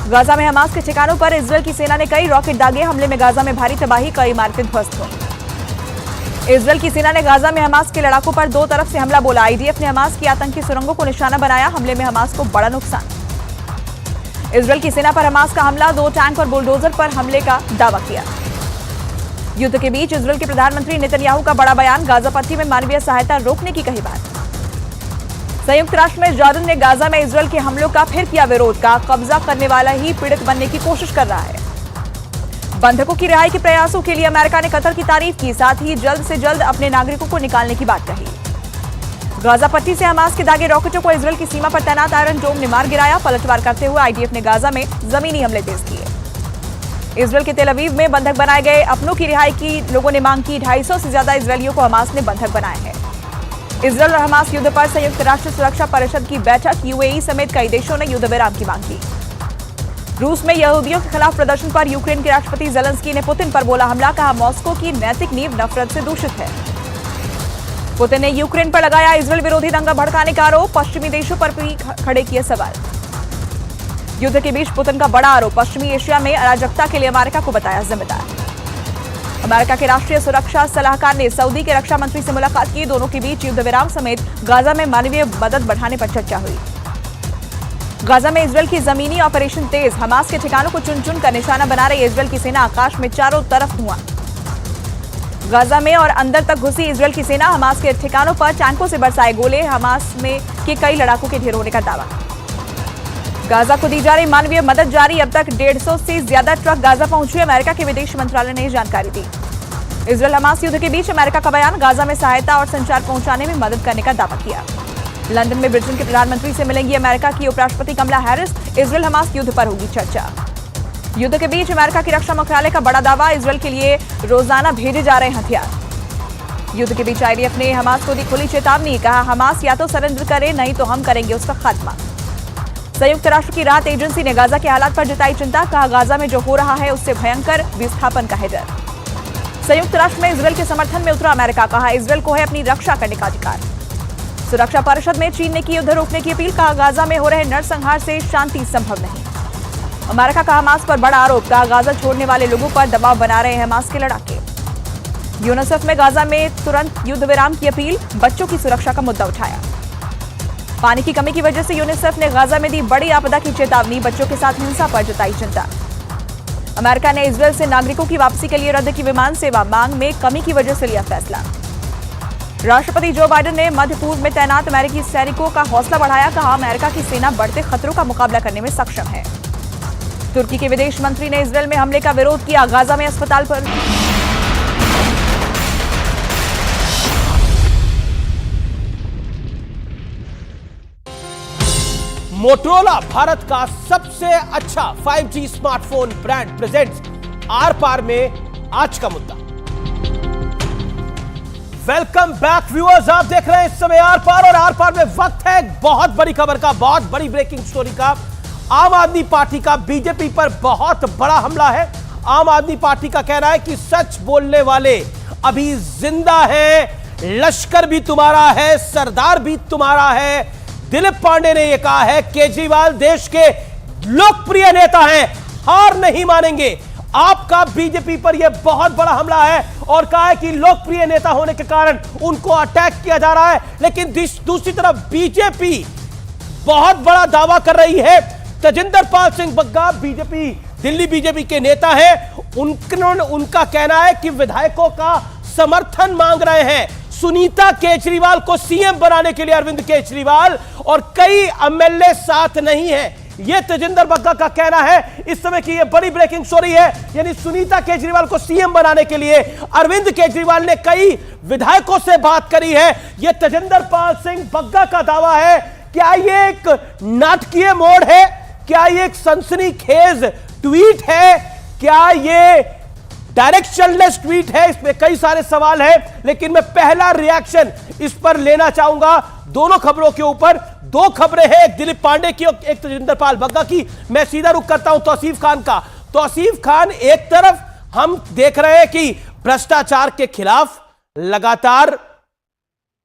गाजा में हमास के ठिकानों पर इजरायल की सेना ने कई रॉकेट दागे, हमले में गाजा में भारी तबाही, कई इमारतें ध्वस्त हुई। इजरायल की सेना ने गाजा में हमास के लड़ाकों पर 2 तरफ से हमला बोला, आईडीएफ ने हमास की आतंकी सुरंगों को निशाना बनाया, हमले में हमास को बड़ा नुकसान। इजरायल की सेना पर हमास का हमला, 2 टैंक और बुलडोजर पर हमले का दावा किया। युद्ध के बीच इजरायल के प्रधानमंत्री नेतन्याहू का बड़ा बयान, गाजा पट्टी में मानवीय सहायता रोकने की कही बात। संयुक्त राष्ट्र में जॉर्डन ने गाजा में इजरायल के हमलों का फिर किया विरोध, का कब्जा करने वाला ही पीड़ित बनने की कोशिश कर रहा है। बंधकों की रिहाई के प्रयासों के लिए अमेरिका ने कतर की तारीफ की, साथ ही जल्द से जल्द अपने नागरिकों को निकालने की बात कही। गाजा पट्टी से हमास के दागे रॉकेटों को इजरायल की सीमा पर तैनात आयरन डोम ने मार गिराया, पलटवार करते हुए आईडीएफ ने गाजा में जमीनी हमले तेज किए। इजरायल के तेल अवीव में बंधक बनाए गए अपनों की रिहाई की लोगों ने मांग की, 250 से ज्यादा इजरायलियों को हमास ने बंधक बनाया है। इजरायल और हमास युद्ध पर संयुक्त राष्ट्र सुरक्षा परिषद की बैठक, यूएई समेत कई देशों ने युद्ध विराम की मांग की। रूस में यहूदियों के खिलाफ प्रदर्शन पर यूक्रेन के राष्ट्रपति ज़ेलेंस्की ने पुतिन पर बोला हमला, कहा मॉस्को की नैतिक नींव नफरत से दूषित है। पुतिन ने यूक्रेन पर लगाया इजरायल विरोधी दंगा भड़काने का आरोप, पश्चिमी देशों पर भी खड़े किए सवाल। युद्ध के बीच पुतिन का बड़ा आरोप, पश्चिमी एशिया में अराजकता के लिए अमेरिका को बताया जिम्मेदार। अमेरिका के राष्ट्रीय सुरक्षा सलाहकार ने सऊदी के रक्षा मंत्री से मुलाकात की, दोनों के बीच युद्ध विराम समेत गाजा में मानवीय मदद बढ़ाने पर चर्चा हुई। गाजा में इजरायल की जमीनी ऑपरेशन तेज, हमास के ठिकानों को चुन चुन कर निशाना बना रही इजरायल की सेना, आकाश में चारों तरफ धुआं। गाजा में और अंदर तक घुसी इजरायल की सेना, हमास के ठिकानों पर टैंकों से बरसाए गोले, हमास में के कई लड़ाकों के ढेर होने का दावा। गाजा को दी जा रही मानवीय मदद जारी, अब तक 150 से ज्यादा ट्रक गाजा पहुंचे, अमेरिका के विदेश मंत्रालय ने जानकारी दी। इजरायल हमास युद्ध के बीच अमेरिका का बयान, गाजा में सहायता और संचार पहुंचाने में मदद करने का दावा किया। लंदन में ब्रिटेन के प्रधानमंत्री से मिलेंगी अमेरिका की उपराष्ट्रपति कमला हैरिस, इजरायल हमास युद्ध पर होगी चर्चा। युद्ध के बीच अमेरिका की रक्षा मंत्रालय का बड़ा दावा, इजरायल के लिए रोजाना भेजे जा रहे हथियार। युद्ध के बीच आईडीएफ ने हमास को दी खुली चेतावनी, कहा हमास या तो सरेंडर करे, नहीं तो हम करेंगे उसका खात्मा। संयुक्त राष्ट्र की राहत एजेंसी ने गाजा के हालात पर जताई चिंता, कहा गाजा में जो हो रहा है उससे भयंकर विस्थापन का है डर। संयुक्त राष्ट्र में इजरायल के समर्थन में उतरा अमेरिका, कहा इजरायल को है अपनी रक्षा करने का अधिकार। सुरक्षा परिषद में चीन ने की युद्ध रोकने की अपील, कहा गाजा में हो रहे नरसंहार से शांति संभव नहीं। अमेरिका का हमास पर बड़ा आरोप, कहा गाजा छोड़ने वाले लोगों पर दबाव बना रहे हैं हमास के लड़ाके। यूनिसेफ में गाजा में तुरंत युद्ध विराम की अपील, बच्चों की सुरक्षा का मुद्दा उठाया। पानी की कमी की वजह से यूनिसेफ ने गाजा में दी बड़ी आपदा की चेतावनी, बच्चों के साथ हिंसा पर जताई चिंता। अमेरिका ने इजरायल से नागरिकों की वापसी के लिए रद्द की विमान सेवा, मांग में कमी की वजह से लिया फैसला। राष्ट्रपति जो बाइडेन ने मध्य पूर्व में तैनात अमेरिकी सैनिकों का हौसला बढ़ाया, कहा अमेरिका की सेना बढ़ते खतरों का मुकाबला करने में सक्षम है। तुर्की के विदेश मंत्री ने इजरायल में हमले का विरोध किया, गाजा में अस्पताल पर मोटोरोला भारत का सबसे अच्छा 5G स्मार्टफोन ब्रांड प्रेजेंट्स आर पार में आज का मुद्दा। वेलकम बैक व्यूअर्स, आप देख रहे हैं इस समय आर पार, और आर पार में वक्त है एक बहुत बड़ी खबर का, बहुत बड़ी ब्रेकिंग स्टोरी का। आम आदमी पार्टी का बीजेपी पर बहुत बड़ा हमला है। आम आदमी पार्टी का कहना है कि सच बोलने वाले अभी जिंदा हैं, लश्कर भी तुम्हारा है, सरदार भी तुम्हारा है। दिलीप पांडे ने यह कहा है केजरीवाल देश के लोकप्रिय नेता हैं, हार नहीं मानेंगे। आपका बीजेपी पर यह बहुत बड़ा हमला है और कहा है कि लोकप्रिय नेता होने के कारण उनको अटैक किया जा रहा है। लेकिन दूसरी तरफ बीजेपी बहुत बड़ा दावा कर रही है। तजिंदर पाल सिंह बग्गा बीजेपी, दिल्ली बीजेपी के नेता हैं, उनका कहना है कि विधायकों का समर्थन मांग रहे हैं। सुनीता केजरीवाल को सीएम बनाने के लिए अरविंद केजरीवाल और कई एमएलए साथ नहीं है, यह तजिंदर बग्गा का कहना है। इस समय की यह बड़ी ब्रेकिंग स्टोरी है, यानी सुनीता केजरीवाल को सीएम बनाने के लिए अरविंद केजरीवाल ने कई विधायकों से बात करी है। यह तजिंदर पाल सिंह बग्गा का दावा है। क्या यह एक नाटकीय मोड़ है? क्या यह एक सनसनीखेज ट्वीट है? क्या यह डायरेक्शनलेस ट्वीट है? इसमें कई सारे सवाल हैं, लेकिन मैं पहला रिएक्शन इस पर लेना चाहूंगा। दोनों खबरों के ऊपर दो खबरें हैं, एक दिलीप पांडे की और एक तजिंदर पाल बग्गा की। मैं सीधा रुख करता हूं तौसीफ खान का। तौसीफ खान, एक तरफ हम देख रहे हैं कि भ्रष्टाचार के खिलाफ लगातार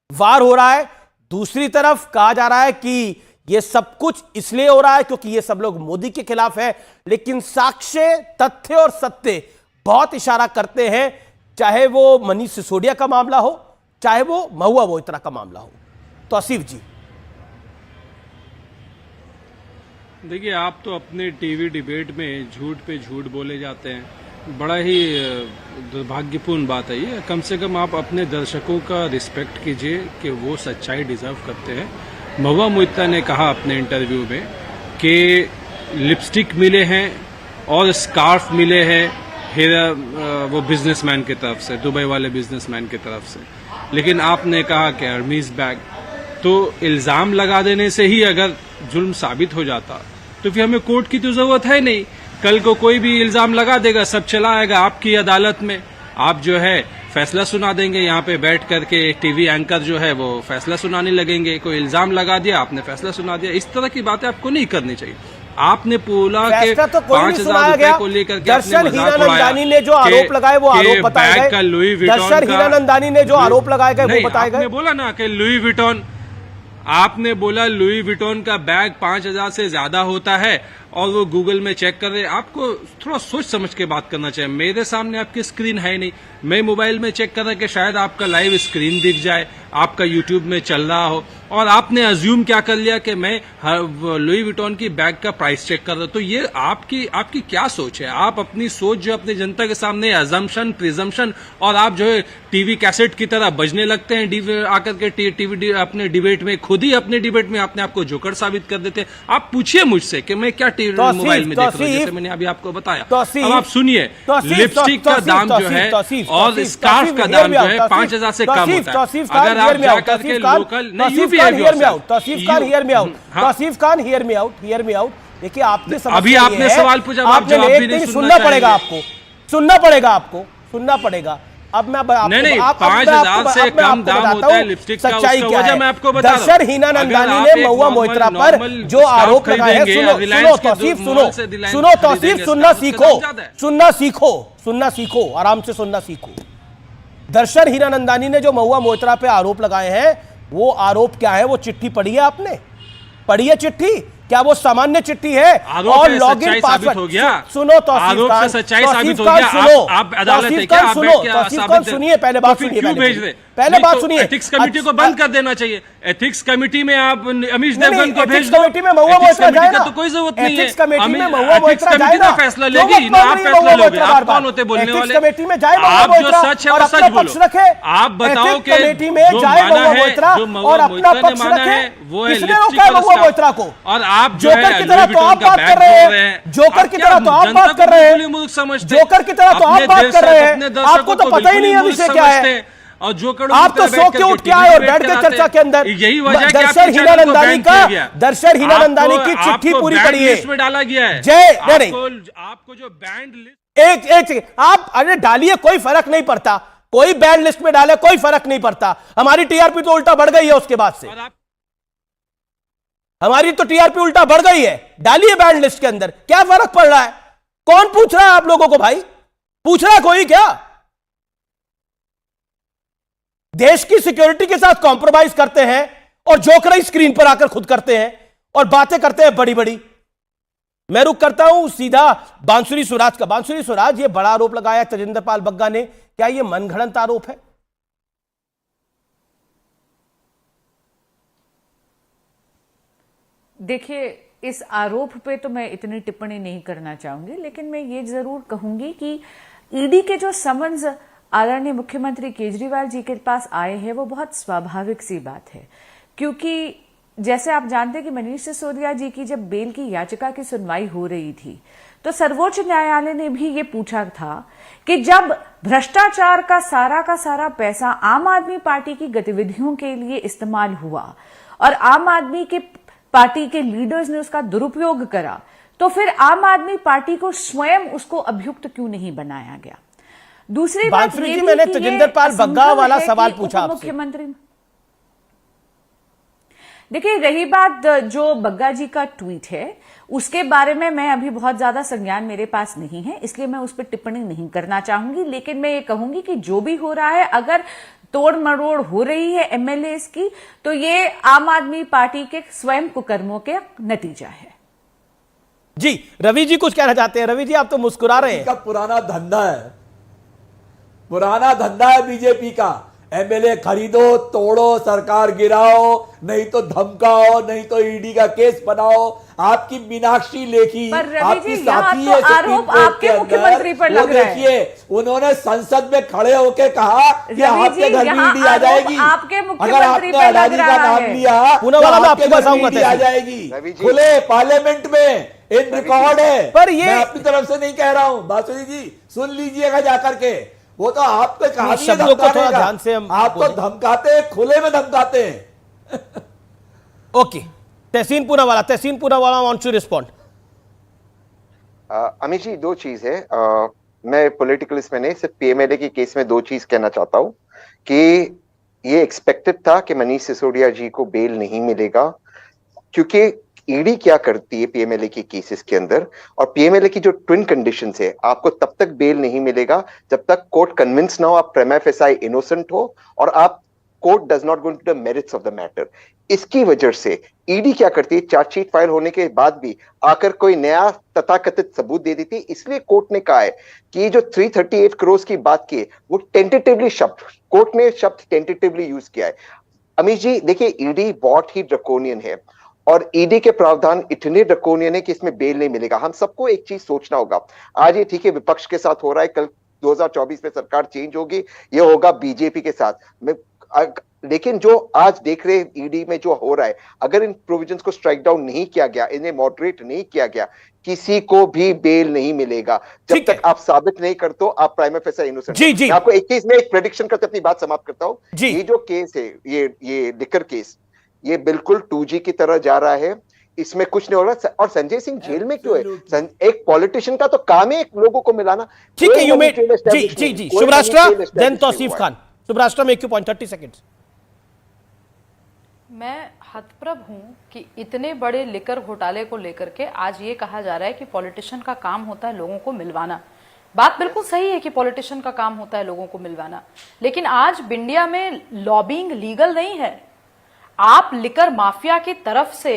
वार हो रहा है, दूसरी तरफ कहा जा रहा है कि यह सब कुछ इसलिए हो रहा है क्योंकि ये सब लोग मोदी के खिलाफ है। लेकिन साक्ष्य, तथ्य और सत्य बहुत इशारा करते हैं, चाहे वो मनीष सिसोदिया का मामला हो, चाहे वो महुआ मोइत्रा का मामला हो। तौसीफ जी, देखिए, आप तो अपने टीवी डिबेट में झूठ पे झूठ बोले जाते हैं, बड़ा ही दुर्भाग्यपूर्ण बात है ये। कम से कम आप अपने दर्शकों का रिस्पेक्ट कीजिए कि वो सच्चाई डिजर्व करते हैं। महुआ मोइत्रा ने कहा अपने इंटरव्यू में कि लिपस्टिक मिले हैं और स्कार्फ मिले हैं वो बिजनेसमैन की तरफ से, दुबई वाले बिजनेसमैन की तरफ से। लेकिन आपने कहा कि हर्मीज बैग, तो इल्जाम लगा देने से ही अगर जुल्म साबित हो जाता तो फिर हमें कोर्ट की तो जरूरत है नहीं। कल को कोई भी इल्जाम लगा देगा, सब चला आएगा आपकी अदालत में, आप जो है फैसला सुना देंगे। यहाँ पे बैठ करके टीवी एंकर जो है वो फैसला सुनाने लगेंगे। कोई इल्जाम लगा दिया, आपने फैसला सुना दिया। इस तरह की बातें आपको नहीं करनी चाहिए। आपने बोला कि 5,000 रुपए को लेकर के दर्शन हीरानंदानी ने जो आरोप लगाए वो आरोप बताए गए। दर्शन हीरानंदानी ने जो आरोप लगाए गए वो बताए गए। आपने बोला ना कि लुई विटॉन, आपने बोला लुई विटॉन का बैग 5,000 से ज्यादा होता है और वो गूगल में चेक कर रहे। आपको थोड़ा सोच समझ के बात करना चाहिए। मेरे सामने आपकी स्क्रीन है नहीं, मैं मोबाइल में चेक कर रहा कि शायद आपका लाइव स्क्रीन दिख जाए, आपका यूट्यूब में चल रहा हो, और आपने अज्यूम क्या कर लिया कि मैं लुई विटॉन की बैग का प्राइस चेक कर रहा हूं। तो ये आपकी क्या सोच है? आप अपनी सोच जो अपनी जनता के सामने अजम्पशन, प्रिजम्पशन, और आप जो है टीवी कैसेट की तरह बजने लगते हैं आकर के टीवी अपने डिबेट में, खुद ही अपने डिबेट में अपने आपको जोकर साबित कर देते हैं। आप पूछिए मुझसे कि मैं क्या मोबाइल में देख रहा हूं, जैसे मैंने अभी आपको बताया। अब आप सुनिए, लिपस्टिक का दाम जो है और स्कार्फ का दाम जो है 5,000 से कम होता है। अगर आप जाकर के लोकल देखिए, आपने अभी आपने सवाल पूछा, आप जवाब भी नहीं सुनना पड़ेगा, आपको सुनना पड़ेगा। अब मैं नहीं 5,000 से कम दाम होता है लिपस्टिक का, सच्चाई क्या है? मैं आपको बता रहा हूं। दर्शन हीरानंदानी ने महुआ मोइत्रा पर जो आरोप लगाए हैं, सुनो तौसीफ, सुनना सीखो, आराम से सुनना सीखो। दर्शन हीरानंदानी ने जो महुआ मोइत्रा पे आरोप लगाए हैं, वो आरोप क्या है? वो चिट्ठी पढ़ी है आपने? पढ़ी है चिट्ठी? क्या वो सामान्य चिट्ठी है? और लॉगिन पासवर्ड हो गया। सुनो तौसीफ खान, सच्चाई साबित हो गया। आप अदालत है क्या? आप बैठ के साबित सुनिए, पहले बात सुनिए, क्यों भेज रहे? पहले बात सुनिए। एथिक्स कमेटी को बंद कर देना चाहिए। एथिक्स कमेटी में आप अमीश देवगन को भेज दो। कमेटी में महुआ मोइत्रा जाए ना, तो कोई जरूरत नहीं है। एथिक्स कमेटी में महुआ मोइत्रा जाए ना, फैसला लेगी ना, आप फैसला लोगे। आप कौन होते बोलने वाले? कमेटी में जाए, आप जो सच है वो सच बोलो। आप बताओ कि कमेटी में जाए महुआ मोइत्रा और अपना पक्ष रखे। वो है किसने रोका महुआ मोइत्रा को? और आप जो जोकर की तरह तो आप बात कर रहे हैं, जोकर की तरह तो आप बात कर रहे हैं, जोकर की तरह तो आप बात कर रहे हैं। आपको तो पता ही नहीं है विषय क्या है। और जो करो आप तो सो के उठ के आए और बैठ गए चर्चा के अंदर। यही वजह दर्शन हीरानंदानी की चिट्ठी पूरी पढ़ी है, में डाला गया है। जय नहीं आपको जो बैंड लिस्ट एक आप अरे डालिए, कोई फर्क नहीं पड़ता, कोई बैंड लिस्ट में डाले कोई फर्क नहीं पड़ता। हमारी टीआरपी तो उल्टा बढ़ गई है उसके बाद से, हमारी तो टीआरपी उल्टा बढ़ गई है। डालिए बैंड लिस्ट के अंदर, क्या फर्क पड़ रहा है? कौन पूछ रहा है आप लोगों को? भाई पूछ रहा है कोई क्या? देश की सिक्योरिटी के साथ कॉम्प्रोमाइज करते हैं और जोकराई स्क्रीन पर आकर खुद करते हैं और बातें करते हैं बड़ी बड़ी। मैं रुक करता हूं सीधा बांसुरी स्वराज का। बांसुरी स्वराज, ये बड़ा आरोप लगाया तजिंदर पाल बग्गा ने, क्या ये मनगढ़ंत आरोप है? देखिए, इस आरोप पे तो मैं इतनी टिप्पणी नहीं करना चाहूंगी, लेकिन मैं ये जरूर कहूंगी कि ईडी के जो समन्स आदरणीय मुख्यमंत्री केजरीवाल जी के पास आए हैं वो बहुत स्वाभाविक सी बात है, क्योंकि जैसे आप जानते हैं कि मनीष सिसोदिया जी की जब बेल की याचिका की सुनवाई हो रही थी तो सर्वोच्च न्यायालय ने भी ये पूछा था कि जब भ्रष्टाचार का सारा पैसा आम आदमी पार्टी की गतिविधियों के लिए इस्तेमाल हुआ और आम आदमी के पार्टी के लीडर्स ने उसका दुरुपयोग करा, तो फिर आम आदमी पार्टी को स्वयं उसको अभियुक्त क्यों नहीं बनाया गया? दूसरी बात ये भी मैंने तजिंदर पाल बग्गा वाला सवाल पूछा आपसे। मुख्यमंत्री, देखिए, रही बात जो बग्गा जी का ट्वीट है उसके बारे में मैं अभी बहुत ज्यादा संज्ञान मेरे पास नहीं है, इसलिए मैं उस पर टिप्पणी नहीं करना चाहूंगी। लेकिन मैं ये कहूंगी कि जो भी हो रहा है, अगर तोड़ मरोड़ हो रही है एमएलएस की, तो ये आम आदमी पार्टी के स्वयं कुकर्मों के नतीजा है। जी रवि जी कुछ कहना चाहते हैं? रवि जी आप तो मुस्कुरा रहे हैं। पुराना धंधा है, पुराना धंधा है बीजेपी का। एमएलए खरीदो, तोड़ो, सरकार गिराओ, नहीं तो धमकाओ, नहीं तो ईडी का केस बनाओ। आपकी मीनाक्षी लेखी, आपकी साथी है आरोप आपके मुख्यमंत्री पर लग रहा है। देखिए, उन्होंने संसद में खड़े होकर कहा कि आपके घर में ईडी आ जाएगी। आपके अगर मुख्यमंत्री आपने अडानी का नाम लिया तो आपके घर में ईडी आ जाएगी। खुले पार्लियामेंट में इन रिकॉर्ड है, पर ये मैं अपनी तरफ से नहीं कह रहा हूं। बांसुरी जी सुन लीजिएगा जाकर के, वो तो आप पे कहानी है थोड़ा ध्यान से हम आप तो धमकाते हैं, खुले में धमकाते हैं। Okay, Tehseen Poonawalla wants to respond. Amit ji, दो चीज है। मैं पॉलिटिकलिस्ट में नहीं, सिर्फ पीएमएलए की केस में दो चीज कहना चाहता हूं कि ये एक्सपेक्टेड था कि मनीष सिसोदिया जी को बेल नहीं मिलेगा, क्योंकि ईडी क्या करती है पीएमएलए की केसेस के अंदर, और पीएमएलए की जो ट्विन कंडीशंस है, आपको तब तक बेल नहीं मिलेगा जब तक कोर्ट कन्विंस ना हो आप प्रिमा फेसाई इनोसेंट हो और आप court does not go into the merits of the matter. इसकी वजह से ईडी क्या करती है, चार्जशीट फाइल होने के बाद भी आकर कोई नया तथाकथित सबूत दे देती है। इसलिए कोर्ट ने कहा है कि जो 338 करोड़ की बात की है वो टेंटेटिवली शब्द, कोर्ट ने शब्द टेंटेटिवली यूज किया है। अमित जी देखिए, ईडी बहुत ही ड्रकोनियन है और ईडी के प्रावधान इतने ड्रकोनियन है कि इसमें बेल नहीं मिलेगा। हम सबको एक चीज सोचना होगा, आज ये ठीक है विपक्ष के साथ हो रहा है, कल 2024 में सरकार चेंज होगी, ये होगा बीजेपी के साथ। लेकिन जो आज देख रहे हैं ईडी में जो हो रहा है, अगर इन प्रोविजंस को स्ट्राइक डाउन नहीं किया गया, इन्हें मॉडरेट नहीं किया गया, किसी को भी बेल नहीं मिलेगा जब तक आप साबित नहीं करते हो आप प्राइमा फेसाई इनोसेंट। जी आपको एक चीज में एक प्रेडिक्शन करके अपनी बात समाप्त करता हूं। ये जो केस है, ये लिकर केस, ये बिल्कुल 2G की तरह जा रहा है, इसमें कुछ नहीं हो रहा। और संजय सिंह जेल में क्यों है? एक पॉलिटिशियन का तो काम है लोगों को मिलाना। ठीक है, you made ji Shubhrashtra, then Tauseef Khan. Shubhrashtra, make you point, 30 seconds. मैं हतप्रभ हूं कि इतने बड़े लिकर घोटाले को लेकर के आज ये कहा जा रहा है कि पॉलिटिशियन का काम होता है लोगों को मिलवाना। बात बिल्कुल सही है कि पॉलिटिशियन का काम होता है लोगों को मिलवाना, लेकिन आज इंडिया में लॉबिंग लीगल नहीं है। आप लिकर माफिया की तरफ से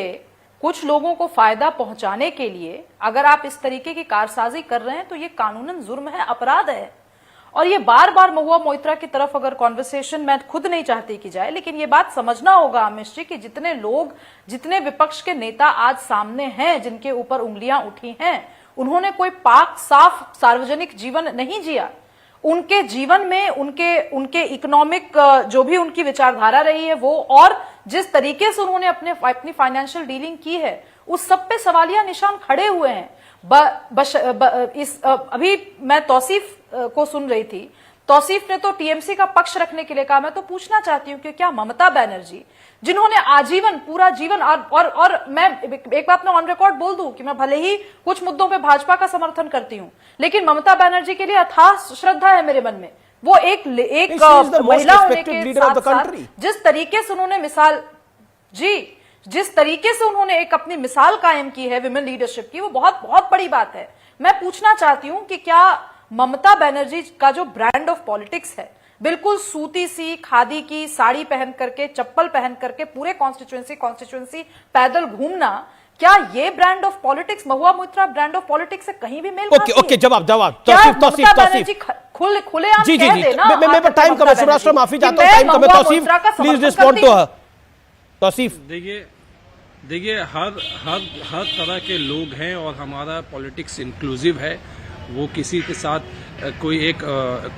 कुछ लोगों को फायदा पहुंचाने के लिए अगर आप इस तरीके की कारसाजी कर रहे हैं तो ये कानूनन जुर्म है, अपराध है। और ये बार बार महुआ मोइत्रा की तरफ अगर कॉन्वर्सेशन मैं खुद नहीं चाहती कि जाए, लेकिन ये बात समझना होगा अमित जी कि जितने लोग, जितने विपक्ष के नेता आज सामने हैं जिनके ऊपर उंगलियां उठी हैं, उन्होंने कोई पाक साफ सार्वजनिक जीवन नहीं जिया। उनके जीवन में उनके इकोनॉमिक जो भी उनकी विचारधारा रही है वो, और जिस तरीके से उन्होंने अपनी फाइनेंशियल डीलिंग की है, उस सब पे सवालिया निशान खड़े हुए हैं। अभी मैं तौसीफ को सुन रही थी तौसीफ ने तो टीएमसी का पक्ष रखने के लिए कहा। मैं तो पूछना चाहती हूं कि क्या ममता बनर्जी, जिन्होंने आजीवन पूरा जीवन और मैं एक बात मैं ऑन रिकॉर्ड बोल दूं कि मैं भले ही कुछ मुद्दों पे भाजपा का समर्थन करती हूं, लेकिन ममता बनर्जी के लिए अथाह श्रद्धा है मेरे मन में। वो एक महिला होने के साथ साथ जिस तरीके से उन्होंने जिस तरीके से उन्होंने एक अपनी मिसाल कायम की है विमेन लीडरशिप की, वो बहुत बहुत बड़ी बात है। मैं पूछना चाहती हूं कि क्या ममता बनर्जी का जो ब्रांड ऑफ पॉलिटिक्स है, बिल्कुल सूती सी खादी की साड़ी पहन करके, चप्पल पहन करके पूरे कॉन्स्टिट्यूएंसी पैदल घूमना, क्या ये brand of politics, Mahua Moitra brand of politics से कहीं भी मेल खाती है? ओके, जवाब तौसीफ खुलेआम कह देना। मैं टाइम कम है, सौराष्ट्र माफी चाहता हूं, टाइम कम है। Tausif please respond to her. Tausif देखिए हर तरह के लोग हैं और हमारा पॉलिटिक्स इंक्लूसिव है। वो किसी के साथ कोई एक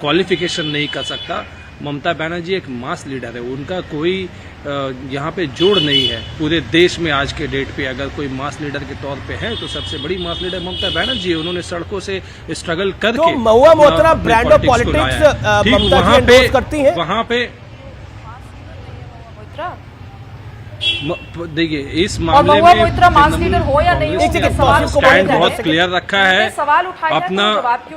क्वालिफिकेशन नहीं कर सकता। ममता बनर्जी एक मास लीडर है, उनका कोई यहाँ पे जोड़ नहीं है। पूरे देश में आज के डेट पे अगर कोई मास लीडर के तौर पे है तो सबसे बड़ी मास लीडर ममता बनर्जी है। उन्होंने सड़कों से स्ट्रगल करके Mahua Moitra brand of politics Mamata ji endorse करती हैं। वहां पे देखिए इस मामले में स्टैंड बहुत क्लियर रखा है। अपना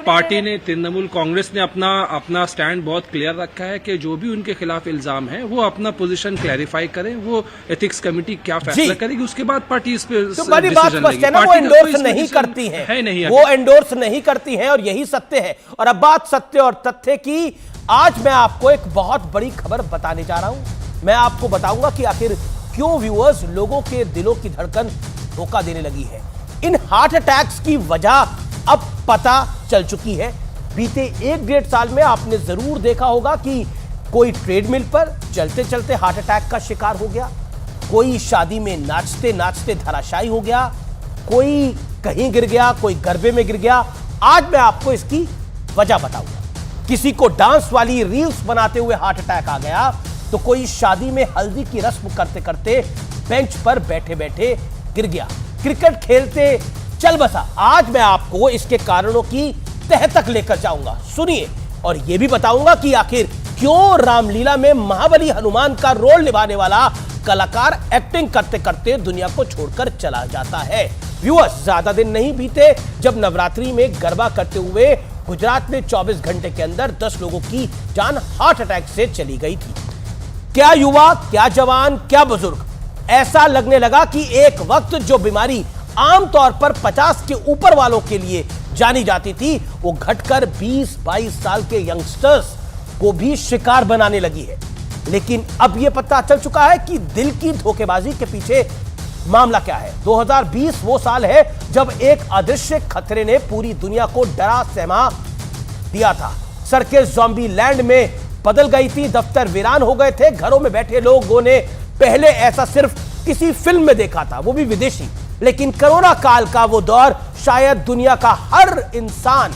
पार्टी ने, तृणमूल कांग्रेस ने अपना स्टैंड बहुत क्लियर रखा है कि जो भी उनके खिलाफ इल्जाम है वो अपना पोजीशन क्लैरिफाई करें। वो एथिक्स कमेटी क्या फैसला करेगी उसके बाद पार्टी इस पे डिसीजन लेगी। वो एंडोर्स नहीं करती है, वो एंडोर्स नहीं करती है और यही सत्य है। और अब बात सत्य और तथ्य की, आज मैं आपको एक बहुत बड़ी खबर बताने जा रहा हूं। मैं आपको बताऊंगा कि आखिर क्यों व्यूअर्स लोगों के दिलों की धड़कन धोखा देने लगी है। इन हार्ट अटैक्स की वजह अब पता चल चुकी है। बीते 1-1.5 साल में आपने जरूर देखा होगा कि कोई ट्रेडमिल पर चलते चलते हार्ट अटैक का शिकार हो गया, कोई शादी में नाचते नाचते धराशायी हो गया, कोई कहीं गिर गया, कोई गरबे में गिर गया। आज मैं आपको इसकी वजह बताऊंगा। किसी को डांस वाली रील्स बनाते हुए हार्ट अटैक आ गया, तो कोई शादी में हल्दी की रस्म करते करते बेंच पर बैठे बैठे गिर गया, क्रिकेट खेलते चल बसा। आज मैं आपको इसके कारणों की तह तक लेकर जाऊंगा, सुनिए। और यह भी बताऊंगा कि आखिर क्यों रामलीला में महाबली हनुमान का रोल निभाने वाला कलाकार एक्टिंग करते करते दुनिया को छोड़कर चला जाता है। व्यूअर्स, ज्यादा दिन नहीं बीते जब नवरात्रि में गरबा करते हुए गुजरात में 24 घंटे के अंदर 10 लोगों की जान हार्ट अटैक से चली गई थी। क्या युवा, क्या जवान, क्या बुजुर्ग, ऐसा लगने लगा कि एक वक्त जो बीमारी आमतौर पर 50 के ऊपर वालों के लिए जानी जाती थी, वो घटकर 20-22 साल के यंगस्टर्स को भी शिकार बनाने लगी है। लेकिन अब यह पता चल चुका है कि दिल की धोखेबाजी के पीछे मामला क्या है। 2020 वो साल है जब एक अदृश्य खतरे ने पूरी दुनिया को डरा सहमा दिया था। सर्कस ज़ॉम्बी लैंड में बदल गई थी, दफ्तर वीरान हो गए थे, घरों में बैठे लोगों ने पहले ऐसा सिर्फ किसी फिल्म में देखा था, वो भी विदेशी। लेकिन कोरोना काल का वो दौर शायद दुनिया का हर इंसान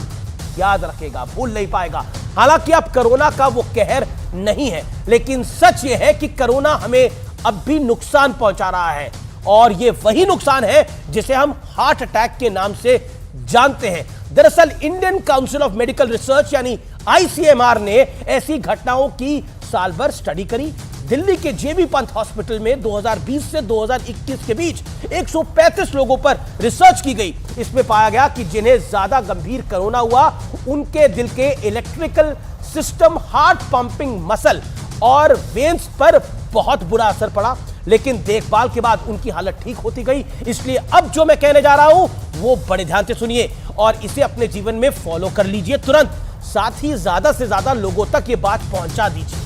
याद रखेगा, भूल नहीं पाएगा। हालांकि अब कोरोना का वो कहर नहीं है, लेकिन सच ये है कि कोरोना हमें अब भी नुकसान पहुंचा रहा है, और ये वही नुकसान है जिसे हम हार्ट अटैक के नाम से जानते हैं। दरअसल Indian council of medical research यानी ICMR ने ऐसी घटनाओं की साल भर स्टडी करी। दिल्ली के जेबी पंत हॉस्पिटल में 2020 से 2021 के बीच 135 लोगों पर रिसर्च की गई। इसमें पाया गया कि जिन्हें ज्यादा गंभीर कोरोना हुआ, उनके दिल के electrical system, heart pumping muscle और वेन्स पर बहुत बुरा असर पड़ा। लेकिन देखभाल के बाद उनकी हालत ठीक होती गई। इसलिए अब जो मैं कहने जा रहा हूं वो बड़े ध्यान से सुनिए और इसे अपने जीवन में फॉलो कर लीजिए तुरंत। साथ ही ज्यादा से ज्यादा लोगों तक ये बात पहुंचा दीजिए।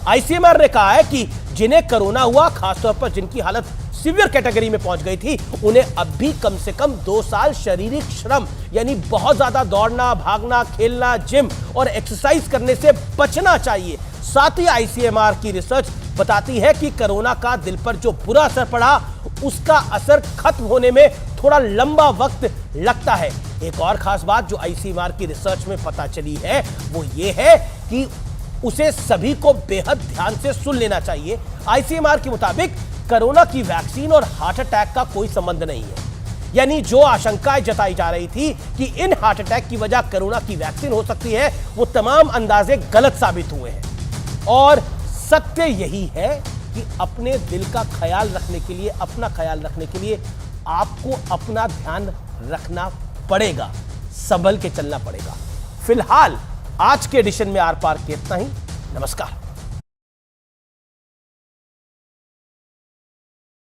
ICMR ने कहा है कि जिन्हें कोरोना हुआ, खासतौर पर जिनकी हालत सीवियर कैटेगरी में पहुंच गई थी, उन्हें अब भी कम से कम 2 साल शारीरिक श्रम यानी बहुत ज्यादा दौड़ना, भागना, खेलना, जिम और एक्सरसाइज करने से बचना चाहिए। साथ ही ICMR की रिसर्च बताती है कि कोरोना का दिल पर जो बुरा असर पड़ा, उसका असर खत्म होने में थोड़ा लंबा वक्त लगता है। एक और खास बात जो ICMR की रिसर्च में पता चली है वो ये है कि उसे सभी को बेहद ध्यान से सुन लेना चाहिए। ICMR के मुताबिक कोरोना की वैक्सीन और हार्ट अटैक का कोई संबंध नहीं है। यानी जो आशंकाएं जताई जा रही थी कि इन हार्ट अटैक की वजह कोरोना की वैक्सीन हो सकती है, वो तमाम अंदाजे गलत साबित हुए हैं। और सत्य यही है कि अपने दिल का ख्याल रखने के लिए, अपना ख्याल रखने के लिए आपको अपना ध्यान रखना पड़ेगा, संभल के चलना पड़ेगा। फिलहाल आज के एडिशन में आर पार के इतना ही। नमस्कार।